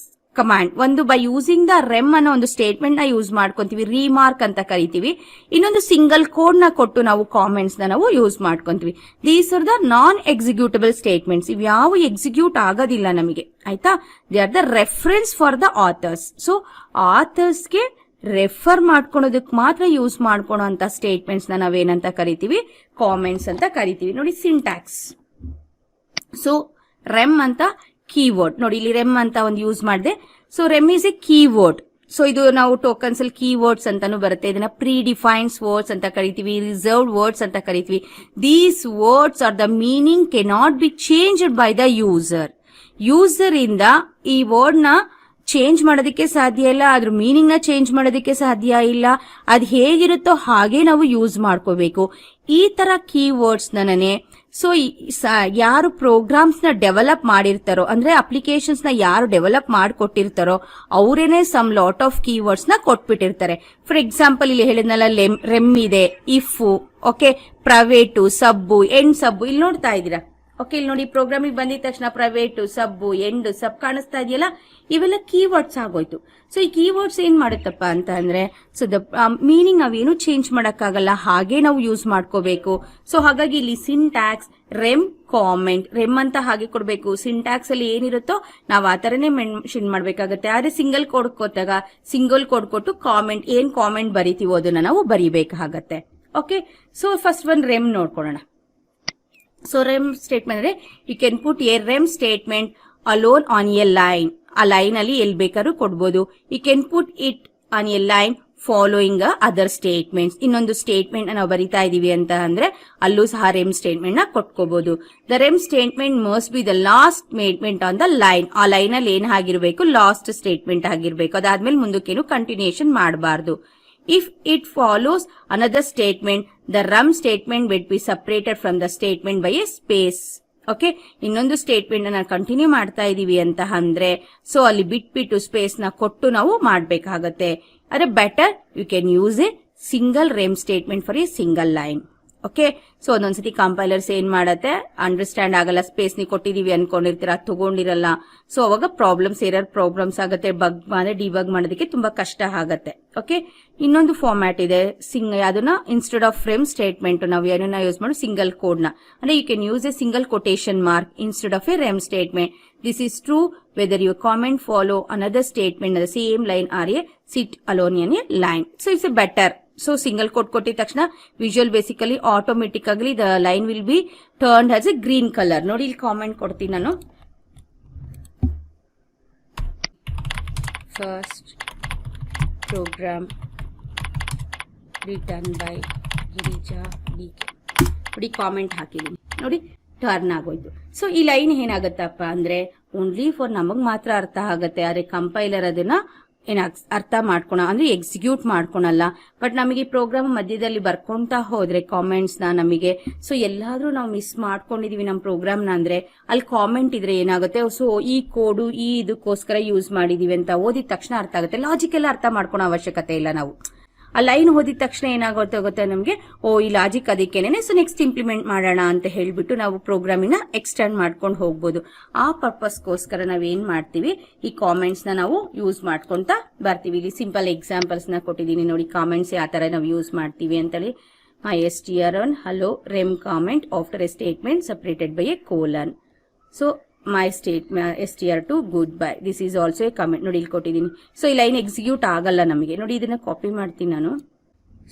command. ಒಂದು by using the rem ಅನ್ನೋ ಒಂದು ಸ್ಟೇಟ್ಮೆಂಟ್ ನ ಯೂಸ್ ಮಾಡ್ಕೊಂತೀವಿ, ರಿಮಾರ್ಕ್ ಅಂತ ಕರಿತೀವಿ. ಇನ್ನೊಂದು ಸಿಂಗಲ್ ಕೋಡ್ ನ ಕೊಟ್ಟು ನಾವು ಕಾಮೆಂಟ್ಸ್ ನ ನಾವು ಯೂಸ್ ಮಾಡ್ಕೊಂತೀವಿ. These are the non executable statements. ಇವ್ ಯಾವ ಎಕ್ಸಿಕ್ಯೂಟ್ ಆಗೋದಿಲ್ಲ ನಮಗೆ, ಆಯ್ತಾ. They are the reference for the authors. So ಆಥರ್ಸ್ಗೆ ರೆಫರ್ ಮಾಡ್ಕೊಳೋದಕ್ಕೆ ಮಾತ್ರ ಯೂಸ್ ಮಾಡ್ಕೊಳೋ ಅಂತ ಸ್ಟೇಟ್ಮೆಂಟ್ಸ್ ನ ನಾವೇನಂತ ಕರಿತೀವಿ, ಕಾಮೆಂಟ್ಸ್ ಅಂತ ಕರಿತೀವಿ. ನೋಡಿ ಸಿಂಟ್ಯಾಕ್ಸ್. ಸೊ ರೆಮ್ ಅಂತ ಕೀವರ್ಡ್ ನೋಡಿ, ಇಲ್ಲಿ ರೆಮ್ ಅಂತ ಒಂದು ಯೂಸ್ ಮಾಡಿದೆ. So REM is A keyword. So ಇದು ನಾವು ಟೋಕನ್ಸ್ ಅಲ್ಲಿ ಕೀವರ್ಡ್ಸ್ ಅಂತಾನು ಬರುತ್ತೆ. ಇದನ್ನ ಪ್ರೀ ಡಿಫೈನ್ಸ್ ವರ್ಡ್ಸ್ ಅಂತ ಕರಿತೀವಿ, ರಿಸರ್ವ್ಡ್ ವರ್ಡ್ಸ್ ಅಂತ ಕರಿತೀವಿ. These words are the meaning cannot be changed by the user. User ಇಂದ ಈ ವರ್ಡ್ ನ ಚೇಂಜ್ ಮಾಡೋದಕ್ಕೆ ಸಾಧ್ಯ ಇಲ್ಲ, ಅದ್ರ ಮೀನಿಂಗ್ ನ ಚೇಂಜ್ ಮಾಡೋದಕ್ಕೆ ಸಾಧ್ಯ ಇಲ್ಲ. ಅದ್ ಹೇಗಿರುತ್ತೋ ಹಾಗೆ ನಾವು ಯೂಸ್ ಮಾಡ್ಕೋಬೇಕು. ಈ ತರ ಕೀವರ್ಡ್ಸ್ ನನೇ ಸೊ ಯಾರು ಪ್ರೋಗ್ರಾಮ್ಸ್ ನ ಡೆವಲಪ್ ಮಾಡಿರ್ತಾರೋ, ಅಂದ್ರೆ ಅಪ್ಲಿಕೇಶನ್ಸ್ ನ ಯಾರು ಡೆವಲಪ್ ಮಾಡಿಕೊಟ್ಟಿರ್ತಾರೋ ಅವರೇನೆ ಸಮ್ ಲಾಟ್ ಆಫ್ ಕೀವರ್ಡ್ಸ್ ನ ಕೊಟ್ಬಿಟ್ಟಿರ್ತಾರೆ. ಫಾರ್ ಎಕ್ಸಾಂಪಲ್ ಇಲ್ಲಿ ಹೇಳಿದ್ನಲ್ಲ, ರೆಮ್ ಇದೆ, if, okay, private, sub, end sub, ಇಲ್ಲಿ ನೋಡ್ತಾ ಇದೀರಾ. ಓಕೆ, ಇಲ್ಲಿ ನೋಡಿ ಪ್ರೋಗ್ರಾಮಿಗೆ ಬಂದಿದ ತಕ್ಷಣ ಪ್ರೈವೇಟು, ಸಬ್ಬು, ಎಂಡ್, ಸಬ್ ಕಾಣಿಸ್ತಾ ಇದೆಯಲ್ಲ, ಇವೆಲ್ಲ ಕೀವರ್ಡ್ಸ್ ಆಗೋಯ್ತು. ಸೊ ಈ ಕೀವರ್ಡ್ಸ್ ಏನ್ ಮಾಡುತ್ತಪ್ಪ ಅಂತ ಅಂದ್ರೆ ಸೊ ದ ಮೀನಿಂಗ್ ನಾವೇನು ಚೇಂಜ್ ಮಾಡಕ್ಕಾಗಲ್ಲ, ಹಾಗೆ ನಾವು ಯೂಸ್ ಮಾಡ್ಕೋಬೇಕು. ಸೊ ಹಾಗಾಗಿ ಇಲ್ಲಿ ಸಿಂಟ್ಯಾಕ್ಸ್, ರೆಮ್, ಕಾಮೆಂಟ್, ರೆಮ್ ಅಂತ ಹಾಗೆ ಕೊಡ್ಬೇಕು. ಸಿಂಟ್ಯಾಕ್ಸ್ ಅಲ್ಲಿ ಏನಿರುತ್ತೋ ನಾವು ಆ ತರನೇ ಮೆನ್ಷನ್ ಮಾಡ್ಬೇಕಾಗತ್ತೆ. ಆದ್ರೆ ಸಿಂಗಲ್ ಕೋಡ್ ಕೊಟ್ಟಾಗ ಸಿಂಗಲ್ ಕೋಡ್ ಕೊಟ್ಟು ಕಾಮೆಂಟ್, ಏನ್ ಕಾಮೆಂಟ್ ಬರಿತೀವೋ ಅದನ್ನ ನಾವು ಬರಿಬೇಕಾಗತ್ತೆ. Okay, so first one REM ನೋಡ್ಕೊಳ್ಳೋಣ. ಸೊ ರೆಮ್ ಸ್ಟೇಟ್ಮೆಂಟ್ ಅಂದ್ರೆ you can put a REM statement alone on a line. ಆ ಲೈನ್ ಅಲ್ಲಿ ಎಲ್ಲಿ ಬೇಕಾದ್ರೂ ಕೊಡ್ಬೋದು. You can put it on a line following other statements. ಇನ್ನೊಂದು ಸ್ಟೇಟ್ಮೆಂಟ್ ನಾವು ಬರಿತಾ ಇದೀವಿ ಅಂತ ಅಂದ್ರೆ ಅಲ್ಲೂ ಸಹ ರೆಮ್ ಸ್ಟೇಟ್ಮೆಂಟ್ ನ ಕೊಟ್ಕೋಬಹುದು. The REM statement must be the last statement on the line. ಆ ಲೈನ್ ಅಲ್ಲಿ ಏನ್ ಆಗಿರ್ಬೇಕು, ಲಾಸ್ಟ್ ಸ್ಟೇಟ್ಮೆಂಟ್ ಆಗಿರ್ಬೇಕು. ಅದಾದ್ಮೇಲೆ ಮುಂದಕ್ಕೇನು ಕಂಟಿನ್ಯೂಷನ್ ಮಾಡಬಾರ್ದು. If it follows another statement, the rem statement will be separated from the statement by a space. Okay, ಇನ್ನೊಂದು statement ನ ಕಂಟಿನ್ಯೂ ಮಾಡ್ತಾ ಇದೀವಿ ಅಂತ ಅಂದ್ರೆ ಸೊ ಅಲ್ಲಿ ಬಿಟ್ಬಿಟ್ಟು ಸ್ಪೇಸ್ ನ ಕೊಟ್ಟು ನಾವು ಮಾಡ್ಬೇಕಾಗತ್ತೆ. Or better you can use a single REM statement for a single line. Okay, so ಒಂದೊಂದ್ಸತಿ ಕಂಪೈಲರ್ಸ್ ಏನ್ ಮಾಡತ್ತೆ, ಅಂಡರ್ಸ್ಟ್ಯಾಂಡ್ ಆಗಲ್ಲ, ಸ್ಪೇಸ್ ನಿ ಕೊಟ್ಟಿದೀವಿ ಅನ್ಕೊಂಡಿರ್ತೀರ, ತಗೊಂಡಿರಲ್ಲ. ಸೊ ಅವಾಗ ಏರರ್ ಪ್ರಾಬ್ಲಮ್ಸ್ ಆಗತ್ತೆ, ಬಗ್ ಅಂದ್ರೆ ಡಿಬಗ್ ಮಾಡೋದಕ್ಕೆ ತುಂಬಾ ಕಷ್ಟ ಆಗತ್ತೆ. ಓಕೆ, ಇನ್ನೊಂದು ಫಾರ್ಮ್ಯಾಟ್ ಇದೆ, ಅದನ್ನ ಇನ್ಸ್ಟೆಡ್ ಆಫ್ ರೆಮ್ ಸ್ಟೇಟ್ಮೆಂಟ್ ನಾವು ಏನನ್ನ ಯೂಸ್ ಮಾಡಿ ಸಿಂಗಲ್ ಕೋಡ್ ನ, ಅಂದ್ರೆ you can use a single quotation mark instead of a REM statement. This is true whether your comment follow another statement the same line or a sit alone on a line. So it's a better. So single quote ಕೊಟ್ಟಿದ ತಕ್ಷಣ Visual basically automatic ಆಗಲಿ the line will be turned as a green colour. ನೋಡಿ ಇಲ್ಲಿ comment ಕೊಡ್ತೀನಿ ನಾನು. First program written by Girija DK. ನೋಡಿ comment ಹಾಕಿದೀನಿ, ನೋಡಿ turn ಆಗೋಯ್ತು. ಸೊ ಈ ಲೈನ್ ಏನಾಗತ್ತಪ್ಪ ಅಂದ್ರೆ ಓನ್ಲಿ ಫಾರ್ ನಮಗ್ ಮಾತ್ರ ಅರ್ಥ ಆಗತ್ತೆ, ಆದ್ರೆ ಕಂಪೈಲರ್ ಅದನ್ನ ಅರ್ಥ ಮಾಡ್ಕೊಳ ಅಂದ್ರೆ ಎಕ್ಸಿಕ್ಯೂಟ್ ಮಾಡ್ಕೊಳಲ್ಲ. ಬಟ್ ನಮಗೆ ಪ್ರೋಗ್ರಾಮ್ ಮಧ್ಯದಲ್ಲಿ ಬರ್ಕೊಂತ ಹೋದ್ರೆ ಕಾಮೆಂಟ್ಸ್ ನ ನಮಗೆ ಸೊ ಎಲ್ಲಾದ್ರೂ ನಾವು ಮಿಸ್ ಮಾಡ್ಕೊಂಡಿದೀವಿ ನಮ್ಮ ಪ್ರೋಗ್ರಾಮ್ ನ ಅಂದ್ರೆ ಅಲ್ಲಿ ಕಾಮೆಂಟ್ ಇದ್ರೆ ಏನಾಗುತ್ತೆ, ಸೊ ಈ ಕೋಡು ಈ ಇದಕ್ಕೋಸ್ಕರ ಯೂಸ್ ಮಾಡಿದೀವಿ ಅಂತ ಓದಿದ ತಕ್ಷಣ ಅರ್ಥ ಆಗುತ್ತೆ. ಲಾಜಿಕ್ ಎಲ್ಲ ಅರ್ಥ ಮಾಡ್ಕೊಳೋ ಅವಶ್ಯಕತೆ ಇಲ್ಲ. ನಾವು ಆ ಲೈನ್ ಓದಿದ ತಕ್ಷಣ ಏನಾಗುತ್ತೆ ಗೊತ್ತಾ ನಮ್ಗೆ, ಓ ಈ ಲಾಜಿಕ್ ಅದಕ್ಕೇನೆ, ಸೊ ನೆಕ್ಸ್ಟ್ ಇಂಪ್ಲಿಮೆಂಟ್ ಮಾಡೋಣ ಅಂತ ಹೇಳ್ಬಿಟ್ಟು ನಾವು ಪ್ರೋಗ್ರಾಮಿನ ಎಕ್ಸ್ಟೆಂಡ್ ಮಾಡ್ಕೊಂಡು ಹೋಗ್ಬೋದು. ಆ ಪರ್ಪಸ್ಗೋಸ್ಕರ ನಾವೇನ್ ಮಾಡ್ತೀವಿ, ಈ ಕಾಮೆಂಟ್ಸ್ ನ ನಾವು ಯೂಸ್ ಮಾಡ್ಕೊಂತ ಬರ್ತೀವಿ. ಇಲ್ಲಿ ಸಿಂಪಲ್ ಎಕ್ಸಾಂಪಲ್ಸ್ ನ ಕೊಟ್ಟಿದ್ದೀನಿ ನೋಡಿ, ಕಾಮೆಂಟ್ಸ್ ಯಾವ ತರ ನಾವು ಯೂಸ್ ಮಾಡ್ತೀವಿ ಅಂತೇಳಿ. MyStr1 hello rem comment after a statement separated by a colon. So my str2 goodbye. This is also a comment. ನೋಡಿ ಇಲ್ಲಿ ಕೊಟ್ಟಿದ್ದೀನಿ. ಸೊ ಈ ಲೈನ್ ಎಕ್ಸಿಕ್ಯೂಟ್ ಆಗಲ್ಲ ನಮಗೆ. ನೋಡಿ ಇದನ್ನ ಕಾಪಿ ಮಾಡ್ತೀನಿ ನಾನು.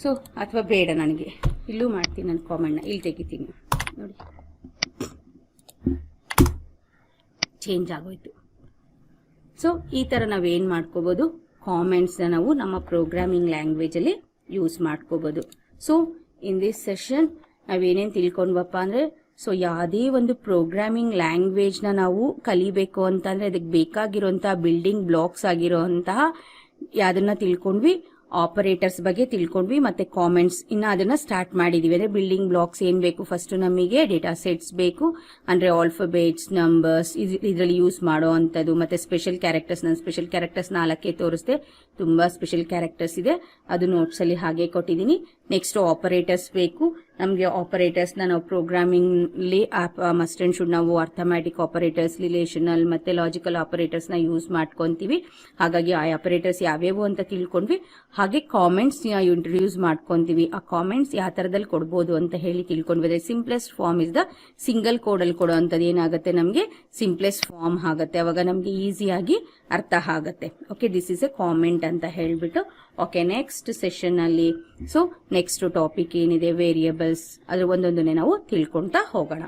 ಸೊ ಅಥವಾ ಬೇಡ ನನಗೆ ಇಲ್ಲೂ ಮಾಡ್ತೀನಿ ನಾನು ಕಾಮೆಂಟ್ನ ಇಲ್ಲಿ ತೆಗಿತೀನಿ ನೋಡಿ ಚೇಂಜ್ ಆಗೋಯ್ತು. ಸೊ ಈ ಥರ ನಾವೇನು ಮಾಡ್ಕೋಬೋದು, ಕಾಮೆಂಟ್ಸ್ನ ನಾವು ನಮ್ಮ ಪ್ರೋಗ್ರಾಮಿಂಗ್ ಲ್ಯಾಂಗ್ವೇಜಲ್ಲಿ ಯೂಸ್ ಮಾಡ್ಕೋಬೋದು. ಸೊ ಇನ್ ದಿಸ್ ಸೆಷನ್ ನಾವೇನೇನು ತಿಳ್ಕೊಂಡ್ವಪ್ಪ ಅಂದರೆ, ಸೊ ಯಾವುದೇ ಒಂದು ಪ್ರೋಗ್ರಾಮಿಂಗ್ ಲ್ಯಾಂಗ್ವೇಜ್ನ ನಾವು ಕಲಿಬೇಕು ಅಂತಂದರೆ ಅದಕ್ಕೆ ಬೇಕಾಗಿರೋಂಥ ಬಿಲ್ಡಿಂಗ್ ಬ್ಲಾಕ್ಸ್ ಆಗಿರೋಂತಹ ಯಾವುದನ್ನ ತಿಳ್ಕೊಂಡ್ವಿ, ಆಪರೇಟರ್ಸ್ ಬಗ್ಗೆ ತಿಳ್ಕೊಂಡ್ವಿ, ಮತ್ತೆ ಕಾಮೆಂಟ್ಸ್ ಇನ್ನು ಅದನ್ನ ಸ್ಟಾರ್ಟ್ ಮಾಡಿದೀವಿ. ಅಂದ್ರೆ ಬಿಲ್ಡಿಂಗ್ ಬ್ಲಾಕ್ಸ್ ಏನ್ ಬೇಕು, ಫಸ್ಟ್ ನಮಗೆ ಡೇಟಾ ಸೆಟ್ಸ್ ಬೇಕು, ಅಂದ್ರೆ ಆಲ್ಫಾಬೆಟ್ಸ್, ನಂಬರ್ಸ್ ಇದರಲ್ಲಿ ಯೂಸ್ ಮಾಡೋ ಅಂತದ್ದು, ಮತ್ತೆ ಸ್ಪೆಷಲ್ ಕ್ಯಾರೆಕ್ಟರ್ಸ್. ನಾನು ಸ್ಪೆಷಲ್ ಕ್ಯಾರೆಕ್ಟರ್ಸ್ 4 ತೋರಿಸ್ದೆ, ತುಂಬಾ ಸ್ಪೆಷಲ್ ಕ್ಯಾರೆಕ್ಟರ್ಸ್ ಇದೆ, ಅದು ನೋಟ್ಸ್ ಅಲ್ಲಿ ಹಾಗೆ ಕೊಟ್ಟಿದ್ದೀನಿ. ನೆಕ್ಸ್ಟ್ ಆಪರೇಟರ್ಸ್ ಬೇಕು ನಮಗೆ. ಆಪರೇಟರ್ಸ್ ನಾವು ಪ್ರೋಗ್ರಾಮಿಂಗ್ ಮಸ್ಟ್ ಅಂಡ್ ಶುಡ್ ನಾವು ಅರ್ಥಮ್ಯಾಟಿಕ್ ಆಪರೇಟರ್ಸ್, ರಿಲೇಷನಲ್ ಮತ್ತೆ ಲಾಜಿಕಲ್ ಆಪರೇಟರ್ಸ್ ನ ಯೂಸ್ ಮಾಡ್ಕೊಂತೀವಿ. ಹಾಗಾಗಿ ಆ ಆಪರೇಟರ್ಸ್ ಯಾವ್ಯಾವು ಅಂತ ತಿಳ್ಕೊಂಡ್ವಿ. ಹಾಗೆ ಕಾಮೆಂಟ್ಸ್ ಇಂಟ್ರೊಡ್ಯೂಸ್ ಮಾಡ್ಕೊಂತೀವಿ. ಆ ಕಾಮೆಂಟ್ಸ್ ಯಾವ ತರದಲ್ಲಿ ಕೊಡ್ಬೋದು ಅಂತ ಹೇಳಿ ತಿಳ್ಕೊಂಡ್ವಿ. Simplest form is the single code ಅಲ್ಲಿ ಕೊಡೋ ಅಂತದ್ದು ಏನಾಗುತ್ತೆ, ನಮಗೆ ಸಿಂಪ್ಲೆಸ್ಟ್ ಫಾರ್ಮ್ ಆಗುತ್ತೆ. ಅವಾಗ ನಮ್ಗೆ ಈಸಿಯಾಗಿ ಅರ್ಥ ಆಗುತ್ತೆ. Okay, this is A comment ಅಂತ ಹೇಳ್ಬಿಟ್ಟು. ಓಕೆ, ನೆಕ್ಸ್ಟ್ ಸೆಷನ್ ಅಲ್ಲಿ ಸೊ ನೆಕ್ಸ್ಟ್ ಟಾಪಿಕ್ ಏನಿದೆ ವೇರಿಯೇಬಲ್ಸ್, ಅದ್ರ ಒಂದೊಂದನ್ನೇ ನಾವು ತಿಳ್ಕೊಂತಾ ಹೋಗೋಣ.